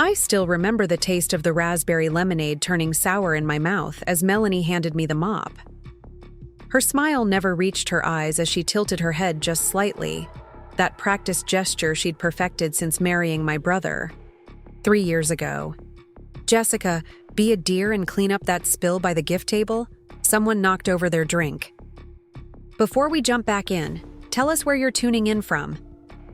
I still remember the taste of the raspberry lemonade turning sour in my mouth as Melanie handed me the mop. Her smile never reached her eyes as she tilted her head just slightly, that practiced gesture she'd perfected since marrying my brother 3 years ago. "Jessica, be a dear and clean up that spill by the gift table." Someone knocked over their drink. "Before we jump back in, tell us where you're tuning in from.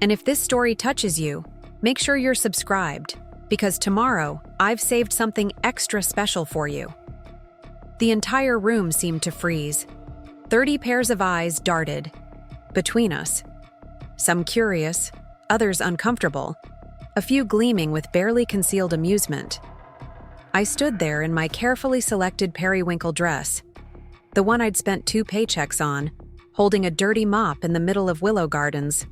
And if this story touches you, make sure you're subscribed, because tomorrow I've saved something extra special for you." The entire room seemed to freeze. 30 pairs of eyes darted between us. Some curious, others uncomfortable, a few gleaming with barely concealed amusement. I stood there in my carefully selected periwinkle dress, the one I'd spent 2 paychecks on, holding a dirty mop in the middle of Willow Gardens.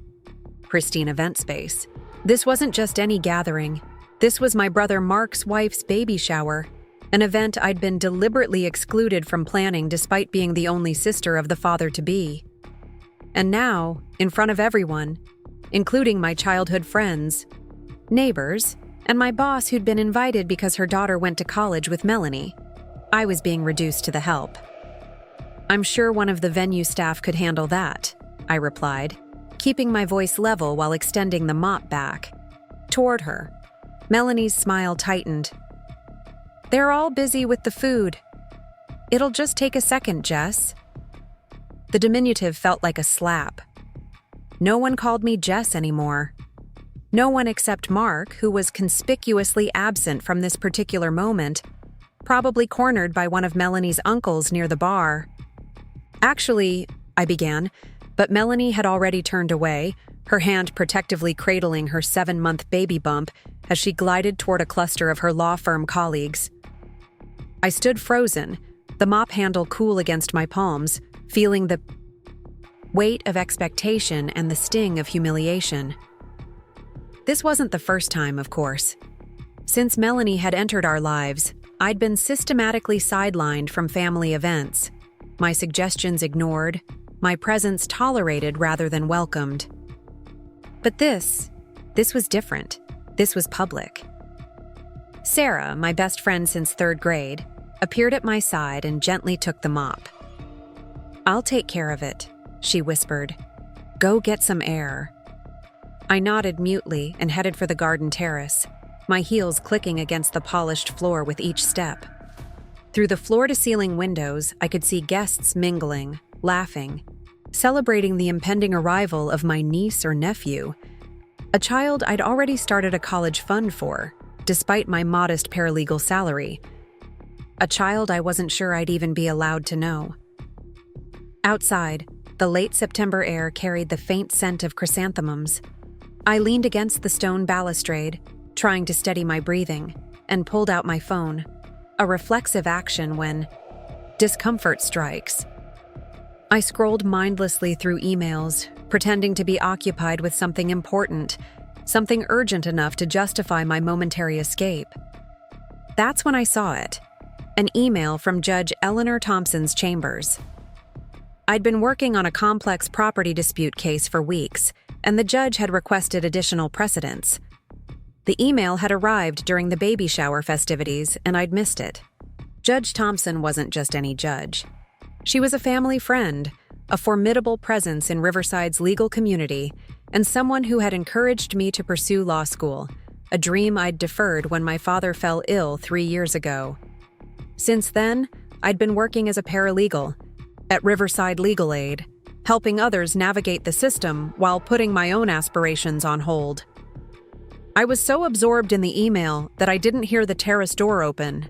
Pristine event space. This wasn't just any gathering. This was my brother Mark's wife's baby shower, an event I'd been deliberately excluded from planning despite being the only sister of the father-to-be. And now, in front of everyone, including my childhood friends, neighbors, and my boss who'd been invited because her daughter went to college with Melanie, I was being reduced to the help. "I'm sure one of the venue staff could handle that," I replied, keeping my voice level while extending the mop back toward her. Melanie's smile tightened. "They're all busy with the food. It'll just take a second, Jess." The diminutive felt like a slap. No one called me Jess anymore. No one except Mark, who was conspicuously absent from this particular moment, probably cornered by one of Melanie's uncles near the bar. "Actually," I began, but Melanie had already turned away, her hand protectively cradling her 7-month baby bump as she glided toward a cluster of her law firm colleagues. I stood frozen, the mop handle cool against my palms, feeling the weight of expectation and the sting of humiliation. This wasn't the first time, of course. Since Melanie had entered our lives, I'd been systematically sidelined from family events, my suggestions ignored, my presence tolerated rather than welcomed. But this was different. This was public. Sarah, my best friend since 3rd grade, appeared at my side and gently took the mop. "I'll take care of it," she whispered. "Go get some air." I nodded mutely and headed for the garden terrace, my heels clicking against the polished floor with each step. Through the floor-to-ceiling windows, I could see guests mingling, laughing, celebrating the impending arrival of my niece or nephew, a child I'd already started a college fund for, despite my modest paralegal salary, a child I wasn't sure I'd even be allowed to know. Outside, the late September air carried the faint scent of chrysanthemums. I leaned against the stone balustrade, trying to steady my breathing, and pulled out my phone, a reflexive action when discomfort strikes. I scrolled mindlessly through emails, pretending to be occupied with something important, something urgent enough to justify my momentary escape. That's when I saw it, an email from Judge Eleanor Thompson's chambers. I'd been working on a complex property dispute case for weeks, and the judge had requested additional precedents. The email had arrived during the baby shower festivities, and I'd missed it. Judge Thompson wasn't just any judge. She was a family friend, a formidable presence in Riverside's legal community, and someone who had encouraged me to pursue law school, a dream I'd deferred when my father fell ill 3 years ago. Since then, I'd been working as a paralegal at Riverside Legal Aid, helping others navigate the system while putting my own aspirations on hold. I was so absorbed in the email that I didn't hear the terrace door open.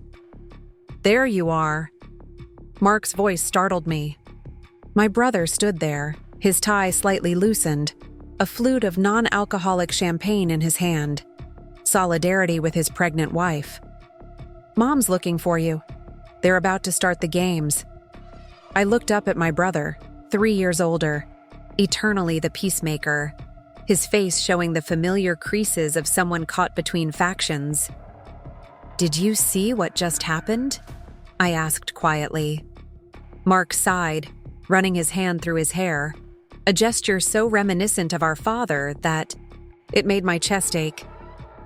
"There you are." Mark's voice startled me. My brother stood there, his tie slightly loosened, a flute of non-alcoholic champagne in his hand. Solidarity with his pregnant wife. "Mom's looking for you. They're about to start the games." I looked up at my brother, 3 years older, eternally the peacemaker, his face showing the familiar creases of someone caught between factions. "Did you see what just happened?" I asked quietly. Mark sighed, running his hand through his hair, a gesture so reminiscent of our father that it made my chest ache.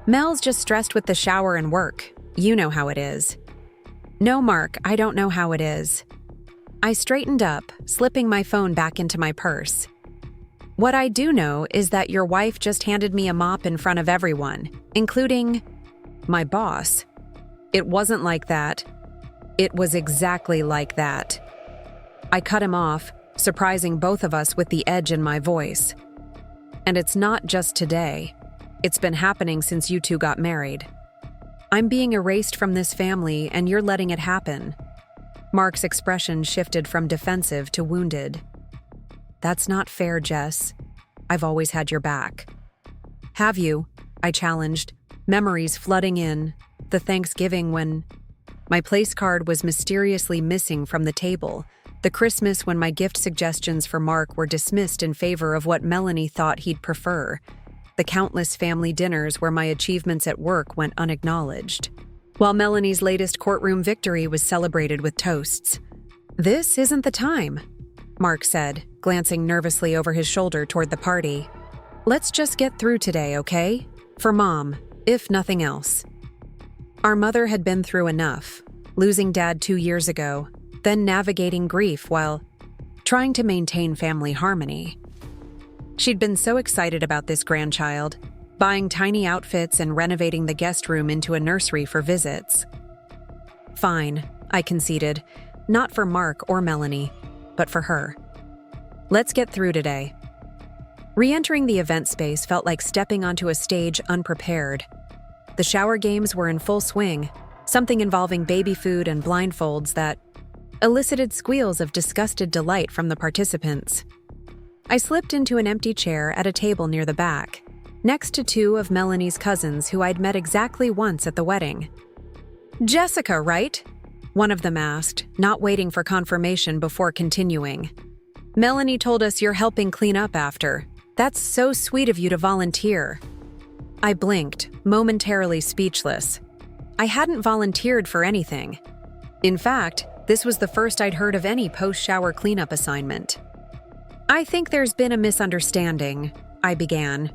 Mel's just stressed with the shower and work. You know how it is. No, Mark, I don't know how it is. I straightened up, slipping my phone back into my purse. What I do know is that your wife just handed me a mop in front of everyone, including my boss. It wasn't like that. It was exactly like that. I cut him off, surprising both of us with the edge in my voice. And it's not just today. It's been happening since you two got married. I'm being erased from this family, and you're letting it happen. Mark's expression shifted from defensive to wounded. That's not fair, Jess. I've always had your back. Have you? I challenged, memories flooding in. The Thanksgiving when my place card was mysteriously missing from the table. The Christmas when my gift suggestions for Mark were dismissed in favor of what Melanie thought he'd prefer. The countless family dinners where my achievements at work went unacknowledged, while Melanie's latest courtroom victory was celebrated with toasts. This isn't the time, Mark said, glancing nervously over his shoulder toward the party. Let's just get through today, okay? For Mom, if nothing else. Our mother had been through enough, losing Dad 2 years ago, then navigating grief while trying to maintain family harmony. She'd been so excited about this grandchild, buying tiny outfits and renovating the guest room into a nursery for visits. Fine, I conceded, not for Mark or Melanie, but for her. Let's get through today. Re-entering the event space felt like stepping onto a stage unprepared. The shower games were in full swing, something involving baby food and blindfolds that elicited squeals of disgusted delight from the participants. I slipped into an empty chair at a table near the back, next to 2 of Melanie's cousins who I'd met exactly once at the wedding. Jessica, right? One of them asked, not waiting for confirmation before continuing. Melanie told us you're helping clean up after. That's so sweet of you to volunteer. I blinked, momentarily speechless. I hadn't volunteered for anything. In fact, this was the first I'd heard of any post-shower cleanup assignment. I think there's been a misunderstanding, I began,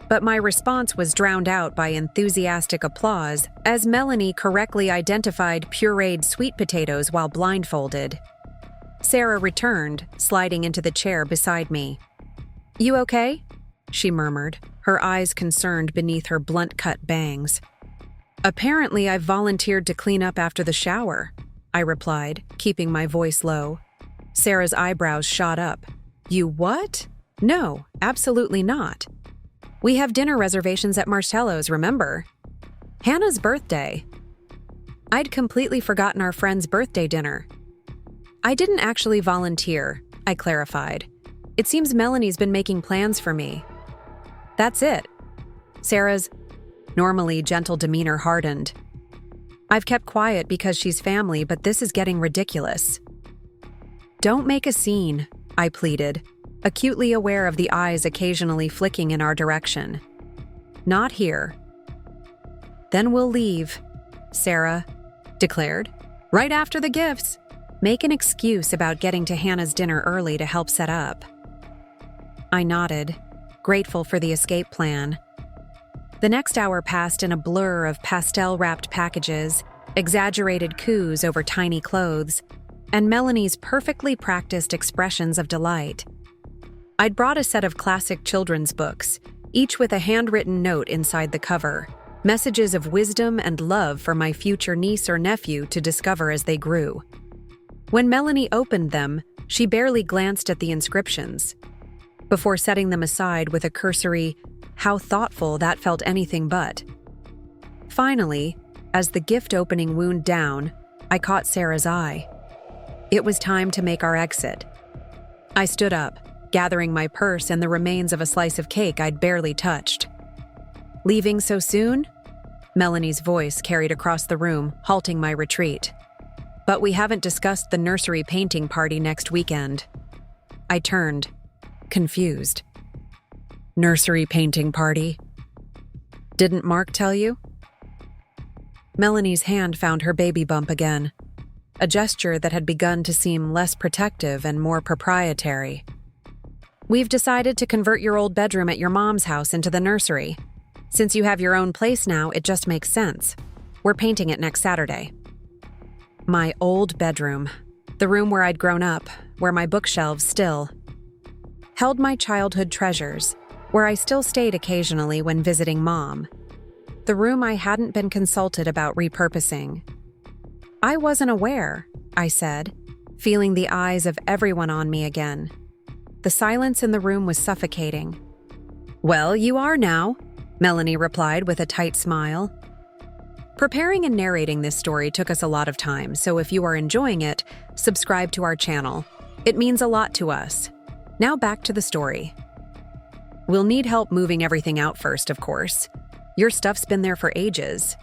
but my response was drowned out by enthusiastic applause as Melanie correctly identified pureed sweet potatoes while blindfolded. Sarah returned, sliding into the chair beside me. You okay? She murmured, her eyes concerned beneath her blunt-cut bangs. Apparently, I've volunteered to clean up after the shower, I replied, keeping my voice low. Sarah's eyebrows shot up. You what? No, absolutely not. We have dinner reservations at Marcello's, remember? Hannah's birthday. I'd completely forgotten our friend's birthday dinner. I didn't actually volunteer, I clarified. It seems Melanie's been making plans for me. That's it. Sarah's normally gentle demeanor hardened. I've kept quiet because she's family, but this is getting ridiculous. Don't make a scene, I pleaded, acutely aware of the eyes occasionally flicking in our direction. Not here. Then we'll leave, Sarah declared. Right after the gifts. Make an excuse about getting to Hannah's dinner early to help set up. I nodded, grateful for the escape plan. The next hour passed in a blur of pastel-wrapped packages, exaggerated coos over tiny clothes, and Melanie's perfectly practiced expressions of delight. I'd brought a set of classic children's books, each with a handwritten note inside the cover, messages of wisdom and love for my future niece or nephew to discover as they grew. When Melanie opened them, she barely glanced at the inscriptions, before setting them aside with a cursory, "How thoughtful," that felt anything but. Finally, as the gift opening wound down, I caught Sarah's eye. It was time to make our exit. I stood up, gathering my purse and the remains of a slice of cake I'd barely touched. Leaving so soon? Melanie's voice carried across the room, halting my retreat. But we haven't discussed the nursery painting party next weekend. I turned, confused. Nursery painting party? Didn't Mark tell you? Melanie's hand found her baby bump again, a gesture that had begun to seem less protective and more proprietary. We've decided to convert your old bedroom at your mom's house into the nursery. Since you have your own place now, it just makes sense. We're painting it next Saturday. My old bedroom, the room where I'd grown up, where my bookshelves still held my childhood treasures, where I still stayed occasionally when visiting Mom. The room I hadn't been consulted about repurposing. I wasn't aware, I said, feeling the eyes of everyone on me again. The silence in the room was suffocating. Well, you are now, Melanie replied with a tight smile. Preparing and narrating this story took us a lot of time, so if you are enjoying it, subscribe to our channel. It means a lot to us. Now back to the story. We'll need help moving everything out first, of course. Your stuff's been there for ages.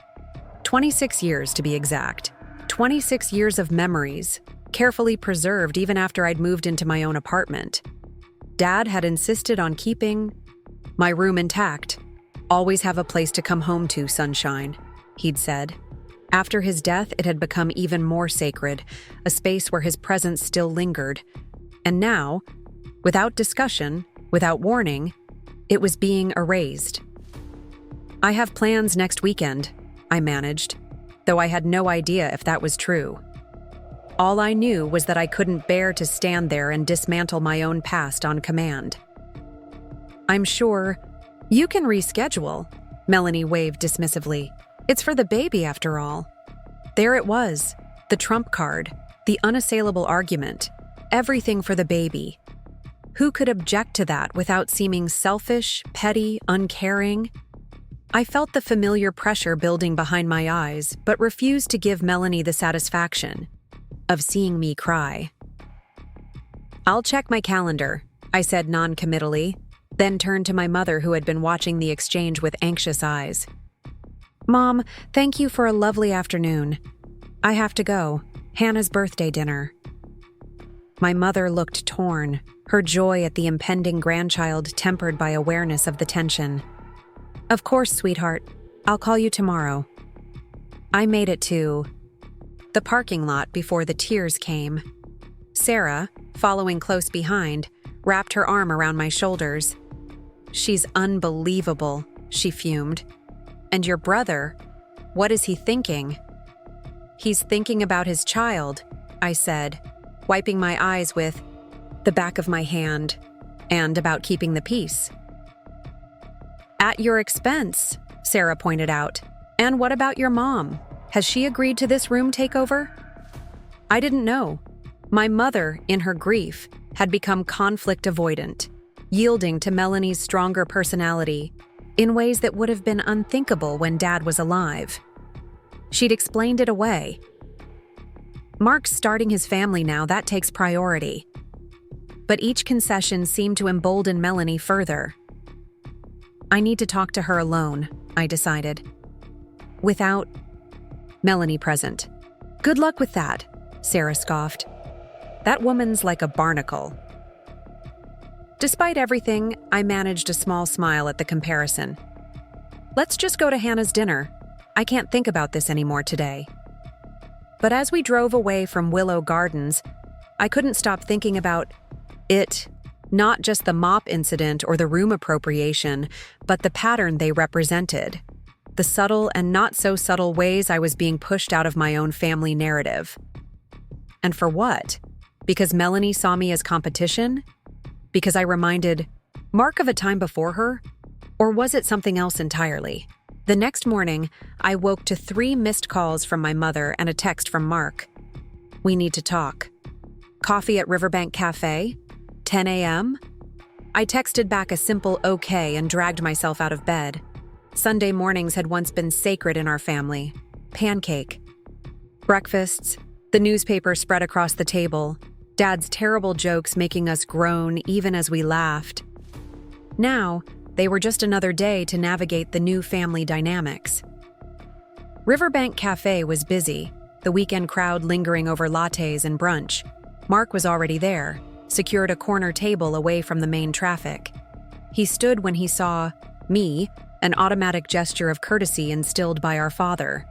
26 years to be exact. 26 years of memories, carefully preserved even after I'd moved into my own apartment. Dad had insisted on keeping my room intact. Always have a place to come home to, sunshine, he'd said. After his death, it had become even more sacred, a space where his presence still lingered. And now, without discussion, without warning, it was being erased. I have plans next weekend, I managed, though I had no idea if that was true. All I knew was that I couldn't bear to stand there and dismantle my own past on command. I'm sure you can reschedule, Melanie waved dismissively. It's for the baby, after all. There it was, the trump card, the unassailable argument, everything for the baby. Who could object to that without seeming selfish, petty, uncaring? I felt the familiar pressure building behind my eyes, but refused to give Melanie the satisfaction of seeing me cry. I'll check my calendar, I said non-committally, then turned to my mother who had been watching the exchange with anxious eyes. Mom, thank you for a lovely afternoon. I have to go. Hannah's birthday dinner. My mother looked torn, her joy at the impending grandchild tempered by awareness of the tension. Of course, sweetheart. I'll call you tomorrow. I made it to the parking lot before the tears came. Sarah, following close behind, wrapped her arm around my shoulders. She's unbelievable, she fumed. And your brother, what is he thinking? He's thinking about his child, I said, wiping my eyes with the back of my hand, and about keeping the peace. At your expense, Sarah pointed out. And what about your mom? Has she agreed to this room takeover? I didn't know. My mother, in her grief, had become conflict avoidant, yielding to Melanie's stronger personality in ways that would have been unthinkable when Dad was alive. She'd explained it away. Mark's starting his family now, that takes priority. But each concession seemed to embolden Melanie further. I need to talk to her alone, I decided. Without Melanie present. Good luck with that, Sarah scoffed. That woman's like a barnacle. Despite everything, I managed a small smile at the comparison. Let's just go to Hannah's dinner. I can't think about this anymore today. But as we drove away from Willow Gardens, I couldn't stop thinking about it, not just the mop incident or the room appropriation, but the pattern they represented. The subtle and not so subtle ways I was being pushed out of my own family narrative. And for what? Because Melanie saw me as competition? Because I reminded Mark of a time before her? Or was it something else entirely? The next morning, I woke to 3 missed calls from my mother and a text from Mark. We need to talk. Coffee at Riverbank Cafe? 10 a.m.? I texted back a simple okay and dragged myself out of bed. Sunday mornings had once been sacred in our family. Pancake. Breakfasts, the newspaper spread across the table, Dad's terrible jokes making us groan even as we laughed. Now, they were just another day to navigate the new family dynamics. Riverbank Cafe was busy, the weekend crowd lingering over lattes and brunch. Mark was already there, secured a corner table away from the main traffic. He stood when he saw me, an automatic gesture of courtesy instilled by our father.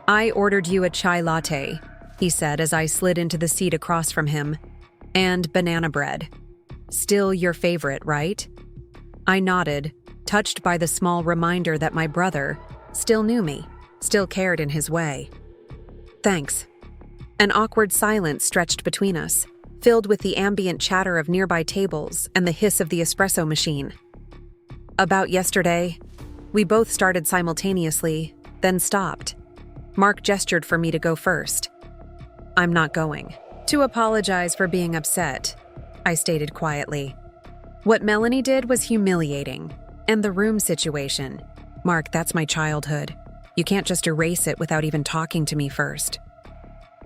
I ordered you a chai latte, he said as I slid into the seat across from him, and banana bread. Still your favorite, right? I nodded, touched by the small reminder that my brother still knew me, still cared in his way. "Thanks." An awkward silence stretched between us, filled with the ambient chatter of nearby tables and the hiss of the espresso machine. "About yesterday," we both started simultaneously, then stopped. Mark gestured for me to go first. "I'm not going." "To apologize for being upset," I stated quietly. "What Melanie did was humiliating. And the room situation. Mark, that's my childhood. You can't just erase it without even talking to me first."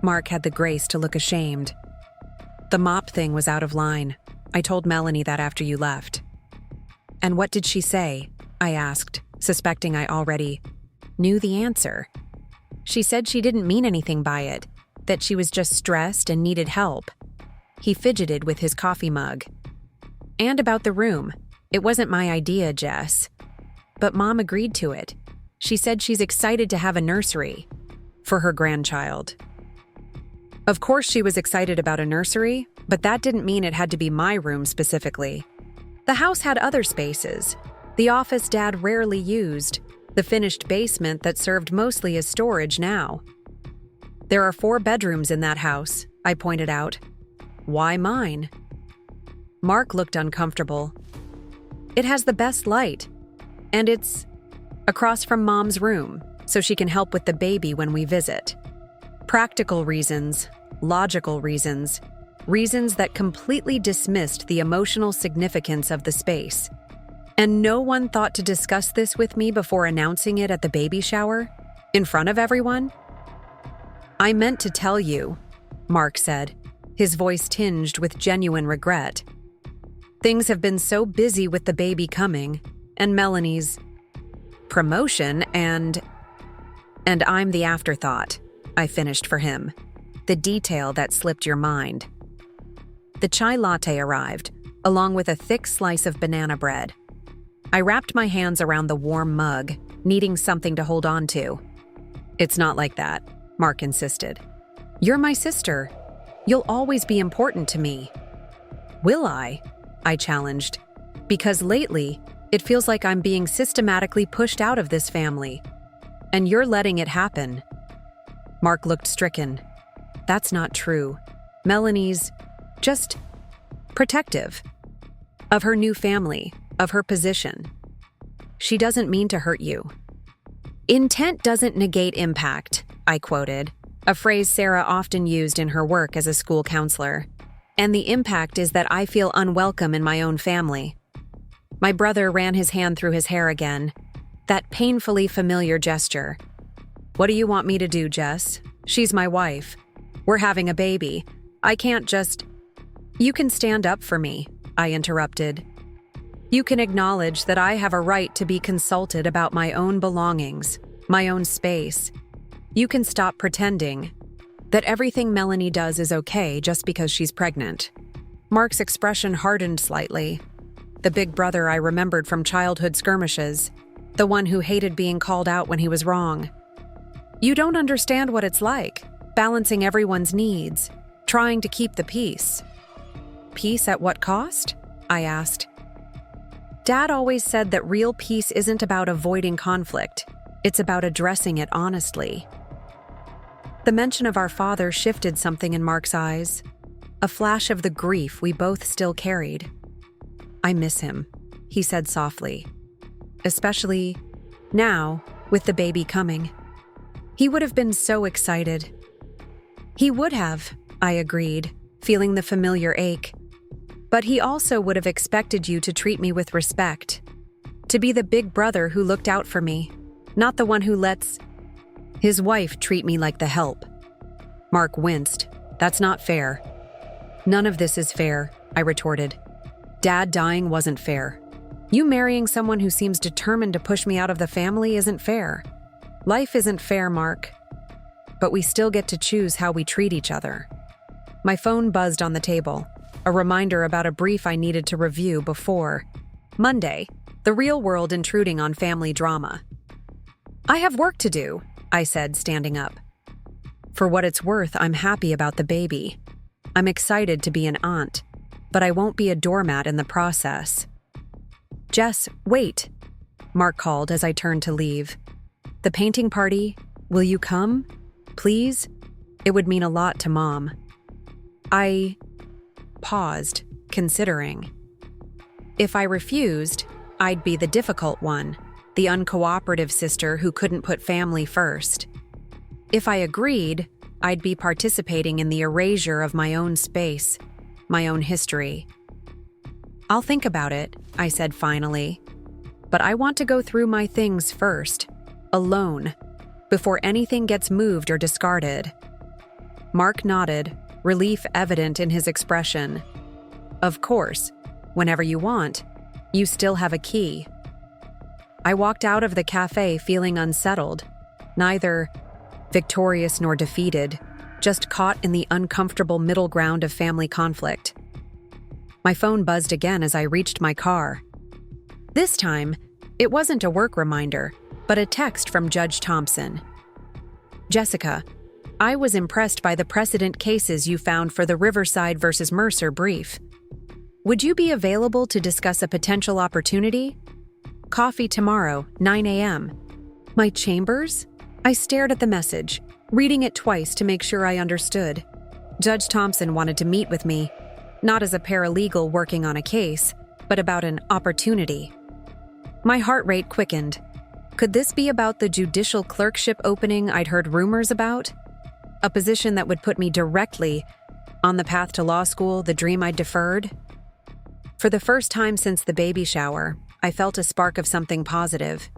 Mark had the grace to look ashamed. "The mop thing was out of line. I told Melanie that after you left." "And what did she say?" I asked, suspecting I already knew the answer. "She said she didn't mean anything by it, that she was just stressed and needed help." He fidgeted with his coffee mug. "And about the room. It wasn't my idea, Jess. But Mom agreed to it. She said she's excited to have a nursery for her grandchild." Of course she was excited about a nursery, but that didn't mean it had to be my room specifically. The house had other spaces. The office Dad rarely used, the finished basement that served mostly as storage now. "There are 4 bedrooms in that house," I pointed out. "Why mine?" Mark looked uncomfortable. "It has the best light, and it's across from Mom's room, so she can help with the baby when we visit." Practical reasons, logical reasons, reasons that completely dismissed the emotional significance of the space. And no one thought to discuss this with me before announcing it at the baby shower, in front of everyone. "I meant to tell you," Mark said, his voice tinged with genuine regret. "Things have been so busy with the baby coming, and Melanie's promotion, and I'm the afterthought," I finished for him, the detail that slipped your mind. The chai latte arrived, along with a thick slice of banana bread. I wrapped my hands around the warm mug, needing something to hold on to. "It's not like that," Mark insisted. "You're my sister. You'll always be important to me." "Will I?" I challenged. "Because lately, it feels like I'm being systematically pushed out of this family. And you're letting it happen." Mark looked stricken. "That's not true. Melanie's just protective of her new family, of her position. She doesn't mean to hurt you." "Intent doesn't negate impact," I quoted, a phrase Sarah often used in her work as a school counselor. "And the impact is that I feel unwelcome in my own family." My brother ran his hand through his hair again, that painfully familiar gesture. "What do you want me to do, Jess? She's my wife. We're having a baby. I can't just—" "You can stand up for me," I interrupted. "You can acknowledge that I have a right to be consulted about my own belongings, my own space. You can stop pretending that everything Melanie does is okay just because she's pregnant." Mark's expression hardened slightly. The big brother I remembered from childhood skirmishes, the one who hated being called out when he was wrong. "You don't understand what it's like, balancing everyone's needs, trying to keep the peace." "Peace at what cost?" I asked. "Dad always said that real peace isn't about avoiding conflict. It's about addressing it honestly." The mention of our father shifted something in Mark's eyes, a flash of the grief we both still carried. "I miss him," he said softly. "Especially now, with the baby coming. He would have been so excited." "He would have," I agreed, feeling the familiar ache. "But he also would have expected you to treat me with respect, to be the big brother who looked out for me, not the one who lets his wife treat me like the help." Mark winced. "That's not fair." "None of this is fair," I retorted. "Dad dying wasn't fair. You marrying someone who seems determined to push me out of the family isn't fair. Life isn't fair, Mark. But we still get to choose how we treat each other." My phone buzzed on the table, a reminder about a brief I needed to review before Monday, the real world intruding on family drama. "I have work to do," I said, standing up. "For what it's worth, I'm happy about the baby. I'm excited to be an aunt, but I won't be a doormat in the process." "Jess, wait," Mark called as I turned to leave. "The painting party? Will you come? Please? It would mean a lot to Mom." I paused, considering. If I refused, I'd be the difficult one, the uncooperative sister who couldn't put family first. If I agreed, I'd be participating in the erasure of my own space, my own history. "I'll think about it," I said finally. "But I want to go through my things first, alone, before anything gets moved or discarded." Mark nodded, relief evident in his expression. "Of course, whenever you want. You still have a key." I walked out of the cafe feeling unsettled, neither victorious nor defeated, just caught in the uncomfortable middle ground of family conflict. My phone buzzed again as I reached my car. This time, it wasn't a work reminder, but a text from Judge Thompson. "Jessica, I was impressed by the precedent cases you found for the Riverside versus Mercer brief. Would you be available to discuss a potential opportunity? Coffee tomorrow, 9 a.m. My chambers?" I stared at the message, reading it twice to make sure I understood. Judge Thompson wanted to meet with me, not as a paralegal working on a case, but about an opportunity. My heart rate quickened. Could this be about the judicial clerkship opening I'd heard rumors about? A position that would put me directly on the path to law school, the dream I'd deferred? For the first time since the baby shower, I felt a spark of something positive.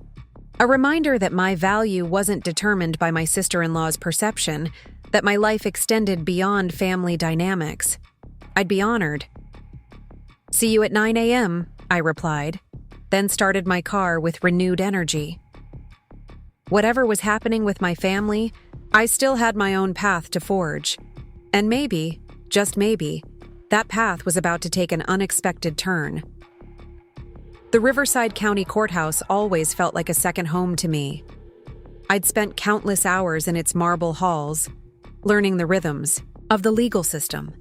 A reminder that my value wasn't determined by my sister-in-law's perception, that my life extended beyond family dynamics. I'd be honored. "See you at 9 a.m., I replied, then started my car with renewed energy. Whatever was happening with my family, I still had my own path to forge. And maybe, just maybe, that path was about to take an unexpected turn. The Riverside County Courthouse always felt like a second home to me. I'd spent countless hours in its marble halls, learning the rhythms of the legal system,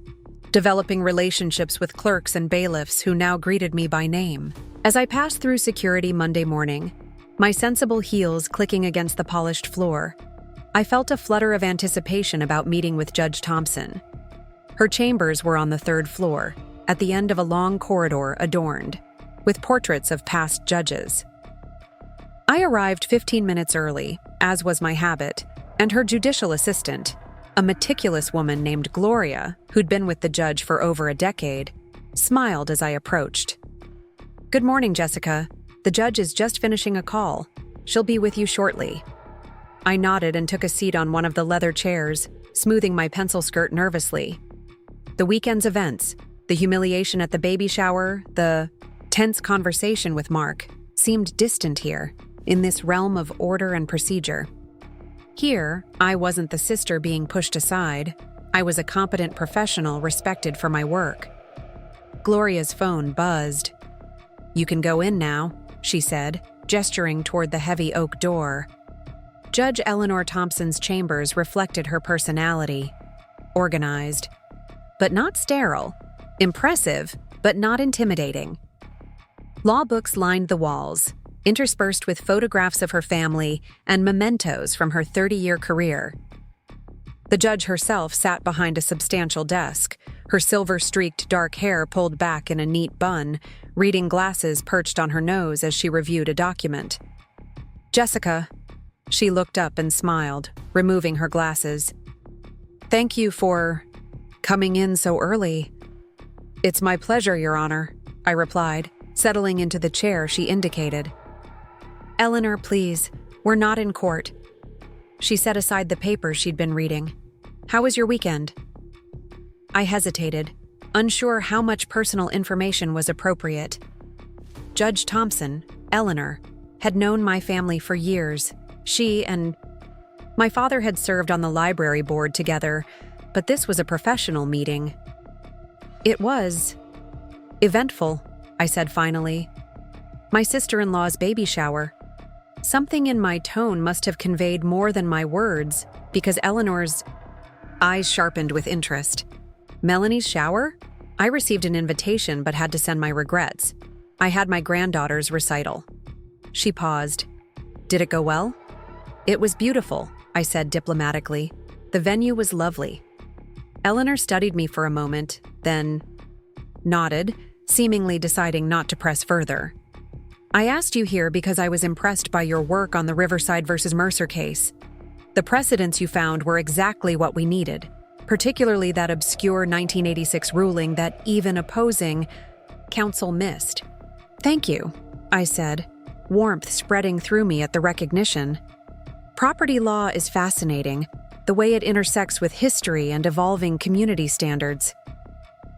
developing relationships with clerks and bailiffs who now greeted me by name. As I passed through security Monday morning, my sensible heels clicking against the polished floor, I felt a flutter of anticipation about meeting with Judge Thompson. Her chambers were on the 3rd floor, at the end of a long corridor adorned with portraits of past judges. I arrived 15 minutes early, as was my habit, and her judicial assistant, a meticulous woman named Gloria, who'd been with the judge for over a decade, smiled as I approached. "Good morning, Jessica. The judge is just finishing a call. She'll be with you shortly." I nodded and took a seat on one of the leather chairs, smoothing my pencil skirt nervously. The weekend's events, the humiliation at the baby shower, the tense conversation with Mark, seemed distant here, in this realm of order and procedure. Here, I wasn't the sister being pushed aside. I was a competent professional respected for my work. Gloria's phone buzzed. "You can go in now," she said, gesturing toward the heavy oak door. Judge Eleanor Thompson's chambers reflected her personality. Organized, but not sterile. Impressive, but not intimidating. Law books lined the walls, interspersed with photographs of her family and mementos from her 30-year career. The judge herself sat behind a substantial desk, her silver-streaked dark hair pulled back in a neat bun, reading glasses perched on her nose as she reviewed a document. "Jessica," she looked up and smiled, removing her glasses. "Thank you for coming in so early." "It's my pleasure, Your Honor," I replied, settling into the chair she indicated. "Eleanor, please, we're not in court." She set aside the papers she'd been reading. "How was your weekend?" I hesitated, unsure how much personal information was appropriate. Judge Thompson, Eleanor, had known my family for years. She and my father had served on the library board together, but this was a professional meeting. "It was eventful," I said finally. "My sister-in-law's baby shower." Something in my tone must have conveyed more than my words, because Eleanor's eyes sharpened with interest. "Melanie's shower? I received an invitation but had to send my regrets. I had my granddaughter's recital." She paused. Did it go well? It was beautiful, I said diplomatically. The venue was lovely. Eleanor studied me for a moment, then nodded, seemingly deciding not to press further. I asked you here because I was impressed by your work on the Riverside versus Mercer case. The precedents you found were exactly what we needed, particularly that obscure 1986 ruling that even opposing counsel missed. Thank you, I said, warmth spreading through me at the recognition. Property law is fascinating, the way it intersects with history and evolving community standards.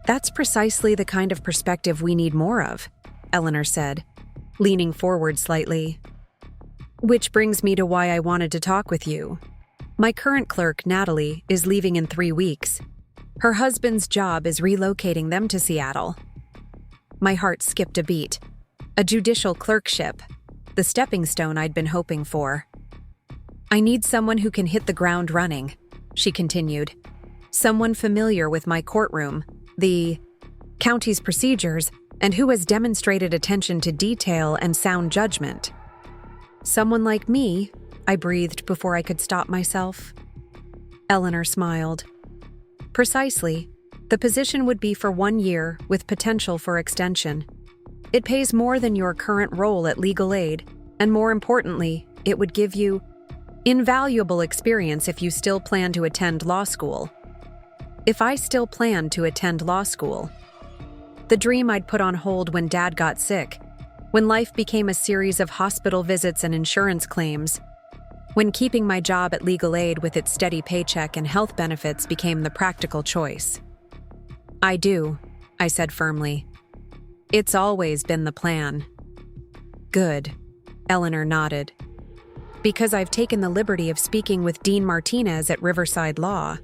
That's precisely the kind of perspective we need more of, Eleanor said, leaning forward slightly. Which brings me to why I wanted to talk with you. My current clerk, Natalie, is leaving in 3 weeks. Her husband's job is relocating them to Seattle. My heart skipped a beat. A judicial clerkship, the stepping stone I'd been hoping for. I need someone who can hit the ground running, she continued. Someone familiar with my courtroom, the county's procedures, and who has demonstrated attention to detail and sound judgment. Someone like me, I breathed before I could stop myself. Eleanor smiled. Precisely. The position would be for 1 year with potential for extension. It pays more than your current role at legal aid, and more importantly, it would give you invaluable experience if you still plan to attend law school. If I still planned to attend law school. The dream I'd put on hold when Dad got sick, when life became a series of hospital visits and insurance claims, when keeping my job at legal aid with its steady paycheck and health benefits became the practical choice. I do, I said firmly. It's always been the plan. Good, Eleanor nodded. Because I've taken the liberty of speaking with Dean Martinez at Riverside Law.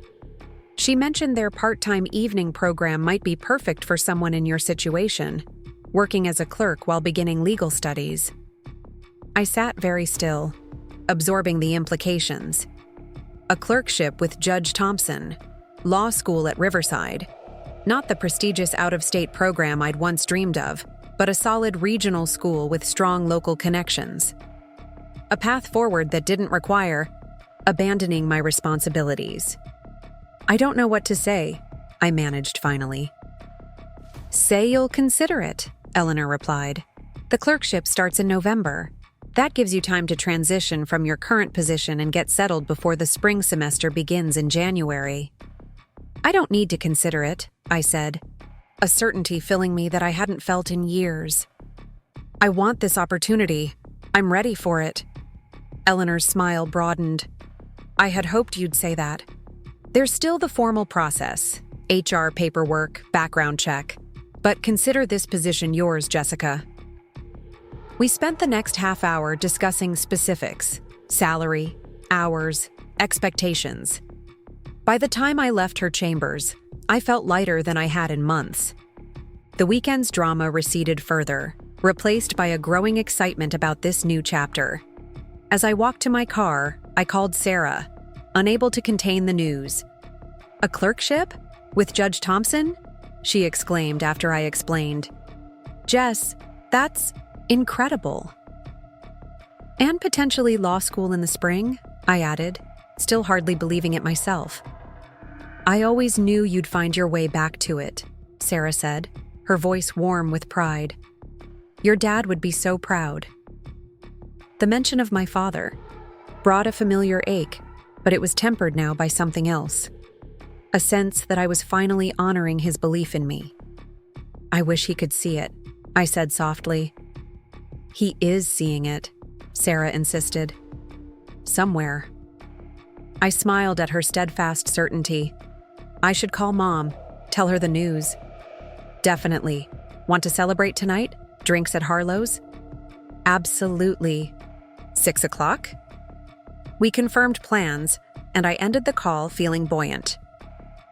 She mentioned their part-time evening program might be perfect for someone in your situation, working as a clerk while beginning legal studies. I sat very still, absorbing the implications. A clerkship with Judge Thompson, law school at Riverside. Not the prestigious out-of-state program I'd once dreamed of, but a solid regional school with strong local connections. A path forward that didn't require abandoning my responsibilities. I don't know what to say, I managed finally. Say you'll consider it, Eleanor replied. The clerkship starts in November. That gives you time to transition from your current position and get settled before the spring semester begins in January. I don't need to consider it, I said, a certainty filling me that I hadn't felt in years. I want this opportunity. I'm ready for it. Eleanor's smile broadened. I had hoped you'd say that. There's still the formal process, HR paperwork, background check. But consider this position yours, Jessica. We spent the next half hour discussing specifics, salary, hours, expectations. By the time I left her chambers, I felt lighter than I had in months. The weekend's drama receded further, replaced by a growing excitement about this new chapter. As I walked to my car, I called Sarah, unable to contain the news. A clerkship? With Judge Thompson? She exclaimed after I explained. Jess, that's incredible. And potentially law school in the spring, I added, still hardly believing it myself. I always knew you'd find your way back to it, Sarah said, her voice warm with pride. Your dad would be so proud. The mention of my father brought a familiar ache, but it was tempered now by something else. A sense that I was finally honoring his belief in me. I wish he could see it, I said softly. He is seeing it, Sarah insisted. Somewhere. I smiled at her steadfast certainty. I should call Mom, tell her the news. Definitely. Want to celebrate tonight? Drinks at Harlow's? Absolutely. 6 o'clock? We confirmed plans, and I ended the call feeling buoyant.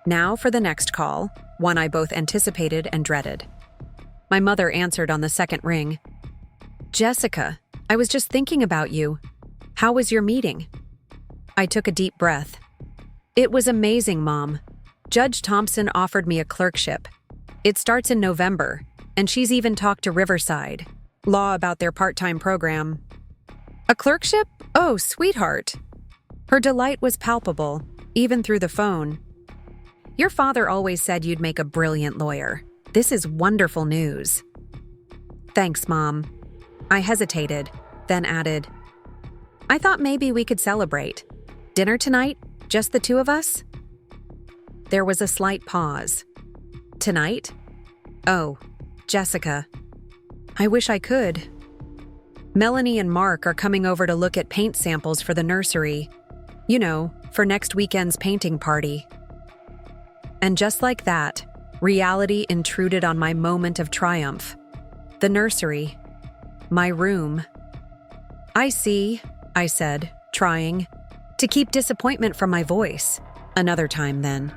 Now for the next call, one I both anticipated and dreaded. My mother answered on the second ring. Jessica, I was just thinking about you. How was your meeting? I took a deep breath. It was amazing, Mom. Judge Thompson offered me a clerkship. It starts in November, and she's even talked to Riverside Law about their part-time program. A clerkship? Oh, sweetheart. Her delight was palpable, even through the phone. Your father always said you'd make a brilliant lawyer. This is wonderful news. Thanks, Mom. I hesitated, then added, I thought maybe we could celebrate. Dinner tonight? Just the two of us? There was a slight pause. Tonight? Oh, Jessica. I wish I could. Melanie and Mark are coming over to look at paint samples for the nursery. You know, for next weekend's painting party. And just like that, reality intruded on my moment of triumph. The nursery. My room. I see, I said, trying to keep disappointment from my voice. Another time, then.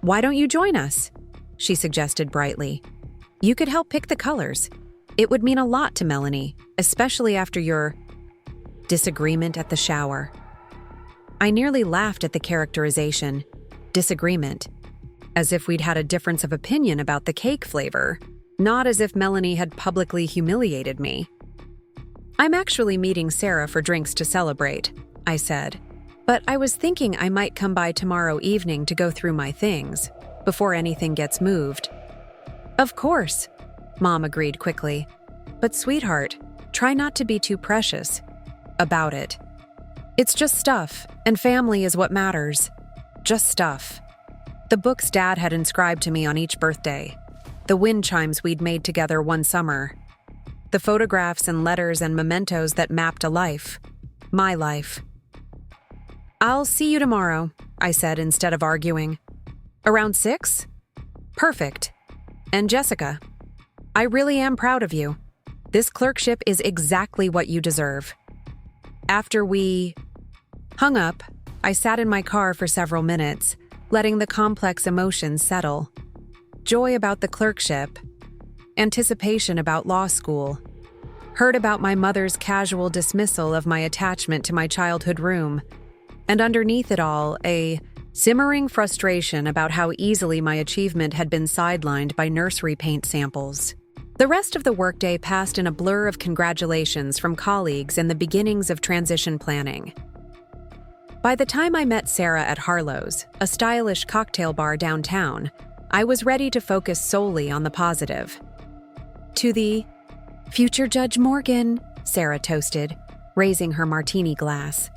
Why don't you join us? She suggested brightly. You could help pick the colors. It would mean a lot to Melanie, especially after your disagreement at the shower. I nearly laughed at the characterization, disagreement, as if we'd had a difference of opinion about the cake flavor, not as if Melanie had publicly humiliated me. I'm actually meeting Sarah for drinks to celebrate, I said, but I was thinking I might come by tomorrow evening to go through my things, before anything gets moved. Of course, Mom agreed quickly. But sweetheart, try not to be too precious about it. It's just stuff, and family is what matters. Just stuff. The books Dad had inscribed to me on each birthday. The wind chimes we'd made together one summer. The photographs and letters and mementos that mapped a life. My life. I'll see you tomorrow, I said instead of arguing. Around 6? Perfect. And Jessica, I really am proud of you. This clerkship is exactly what you deserve. After we hung up, I sat in my car for several minutes, letting the complex emotions settle. Joy about the clerkship, anticipation about law school, heard about my mother's casual dismissal of my attachment to my childhood room, and underneath it all, a simmering frustration about how easily my achievement had been sidelined by nursery paint samples. The rest of the workday passed in a blur of congratulations from colleagues and the beginnings of transition planning. By the time I met Sarah at Harlow's, a stylish cocktail bar downtown, I was ready to focus solely on the positive. To the future Judge Morgan, Sarah toasted, raising her martini glass.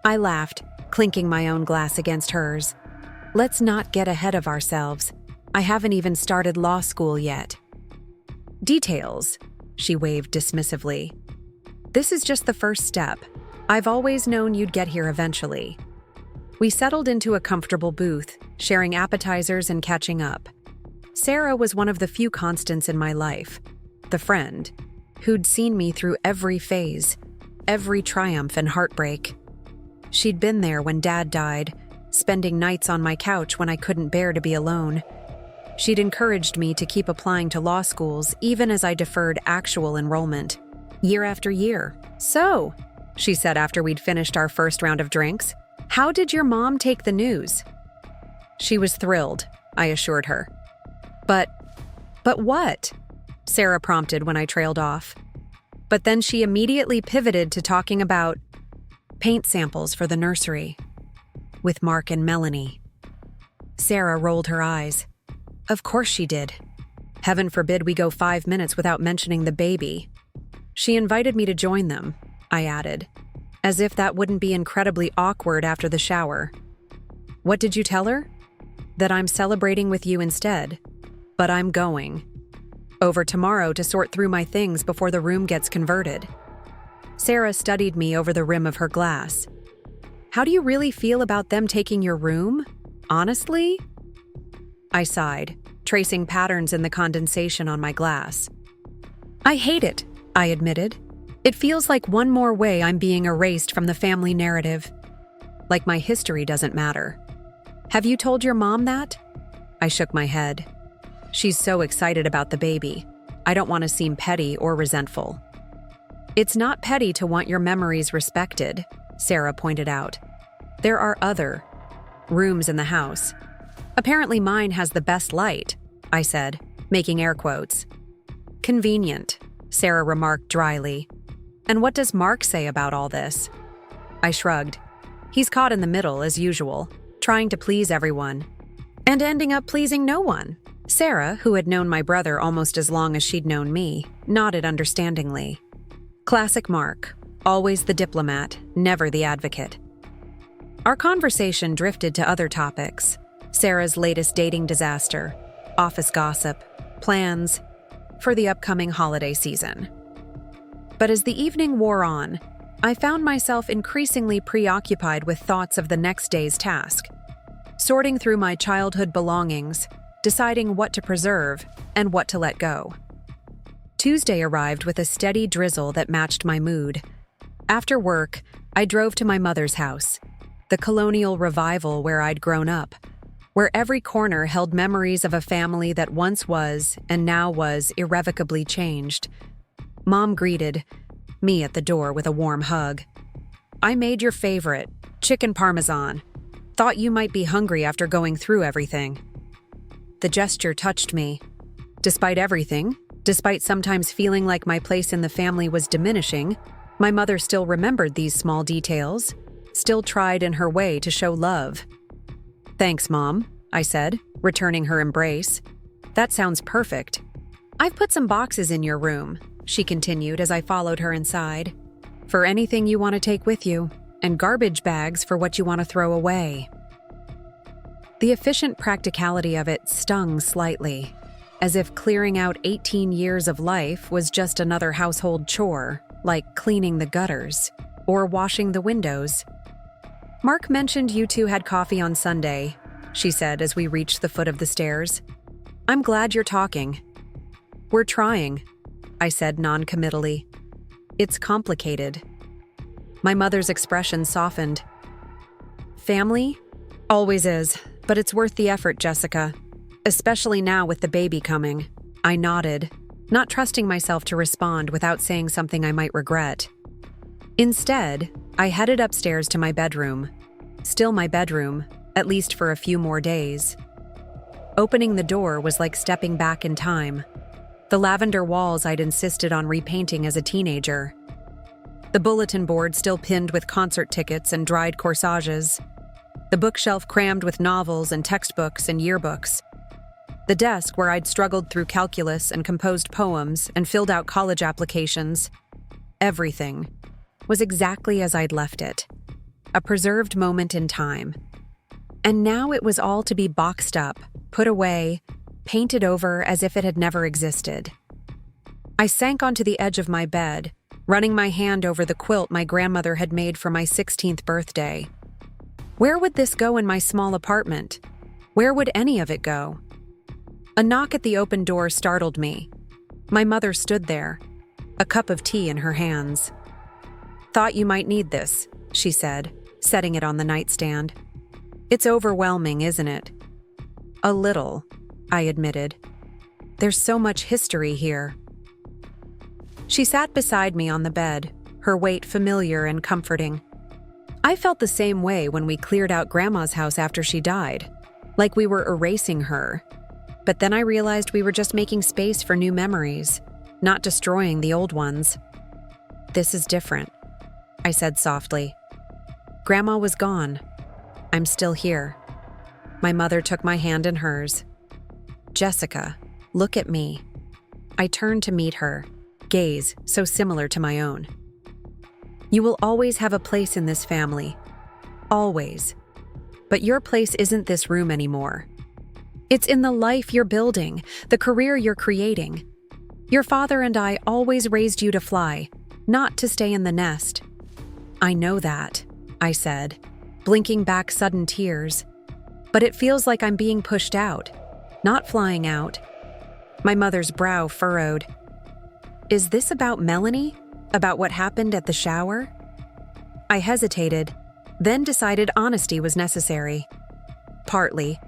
I laughed, clinking my own glass against hers. Let's not get ahead of ourselves. I haven't even started law school yet. Details, she waved dismissively. This is just the first step. I've always known you'd get here eventually. We settled into a comfortable booth, sharing appetizers and catching up. Sarah was one of the few constants in my life, the friend, who'd seen me through every phase, every triumph and heartbreak. She'd been there when Dad died, spending nights on my couch when I couldn't bear to be alone. She'd encouraged me to keep applying to law schools even as I deferred actual enrollment, year after year. So, she said after we'd finished our first round of drinks, how did your mom take the news? She was thrilled, I assured her. But what? Sarah prompted when I trailed off. But then she immediately pivoted to talking about paint samples for the nursery, with Mark and Melanie. Sarah rolled her eyes. Of course she did. Heaven forbid we go 5 minutes without mentioning the baby. She invited me to join them, I added, as if that wouldn't be incredibly awkward after the shower. What did you tell her? That I'm celebrating with you instead. But I'm going. Over tomorrow to sort through my things before the room gets converted. Sarah studied me over the rim of her glass. How do you really feel about them taking your room? Honestly? I sighed, tracing patterns in the condensation on my glass. I hate it, I admitted. It feels like one more way I'm being erased from the family narrative. Like my history doesn't matter. Have you told your mom that? I shook my head. She's so excited about the baby. I don't want to seem petty or resentful. It's not petty to want your memories respected, Sarah pointed out. There are other rooms in the house. Apparently mine has the best light, I said, making air quotes. Convenient, Sarah remarked dryly. And what does Mark say about all this? I shrugged. He's caught in the middle, as usual, trying to please everyone. And ending up pleasing no one. Sarah, who had known my brother almost as long as she'd known me, nodded understandingly. Classic Mark, always the diplomat, never the advocate. Our conversation drifted to other topics. Sarah's latest dating disaster, office gossip, plans for the upcoming holiday season. But as the evening wore on, I found myself increasingly preoccupied with thoughts of the next day's task, sorting through my childhood belongings, deciding what to preserve and what to let go. Tuesday arrived with a steady drizzle that matched my mood. After work, I drove to my mother's house, the colonial revival where I'd grown up, where every corner held memories of a family that once was and now was irrevocably changed. Mom greeted me at the door with a warm hug. I made your favorite, chicken parmesan. Thought you might be hungry after going through everything. The gesture touched me. Despite everything, despite sometimes feeling like my place in the family was diminishing, my mother still remembered these small details, still tried in her way to show love. Thanks, Mom, I said, returning her embrace. That sounds perfect. I've put some boxes in your room, she continued as I followed her inside, for anything you want to take with you, and garbage bags for what you want to throw away. The efficient practicality of it stung slightly, as if clearing out 18 years of life was just another household chore, like cleaning the gutters or washing the windows. Mark mentioned you two had coffee on Sunday, she said as we reached the foot of the stairs. I'm glad you're talking. We're trying, I said non-committally. It's complicated. My mother's expression softened. Family? Always is, but it's worth the effort, Jessica. Especially now with the baby coming. I nodded, not trusting myself to respond without saying something I might regret. Instead, I headed upstairs to my bedroom. Still my bedroom, at least for a few more days. Opening the door was like stepping back in time. The lavender walls I'd insisted on repainting as a teenager. The bulletin board still pinned with concert tickets and dried corsages. The bookshelf crammed with novels and textbooks and yearbooks. The desk where I'd struggled through calculus and composed poems and filled out college applications. Everything was exactly as I'd left it. A preserved moment in time. And now it was all to be boxed up, put away, painted over as if it had never existed. I sank onto the edge of my bed, running my hand over the quilt my grandmother had made for my 16th birthday. Where would this go in my small apartment? Where would any of it go? A knock at the open door startled me. My mother stood there, a cup of tea in her hands. Thought you might need this, she said, setting it on the nightstand. It's overwhelming, isn't it? A little, I admitted. There's so much history here. She sat beside me on the bed, her weight familiar and comforting. I felt the same way when we cleared out Grandma's house after she died, like we were erasing her. But then I realized we were just making space for new memories, not destroying the old ones. This is different, I said softly. Grandma was gone. I'm still here. My mother took my hand in hers. Jessica, look at me. I turned to meet her, gaze so similar to my own. You will always have a place in this family. Always. But your place isn't this room anymore. It's in the life you're building, the career you're creating. Your father and I always raised you to fly, not to stay in the nest. I know that, I said, blinking back sudden tears. But it feels like I'm being pushed out, not flying out. My mother's brow furrowed. Is this about Melanie? About what happened at the shower? I hesitated, then decided honesty was necessary. Partly.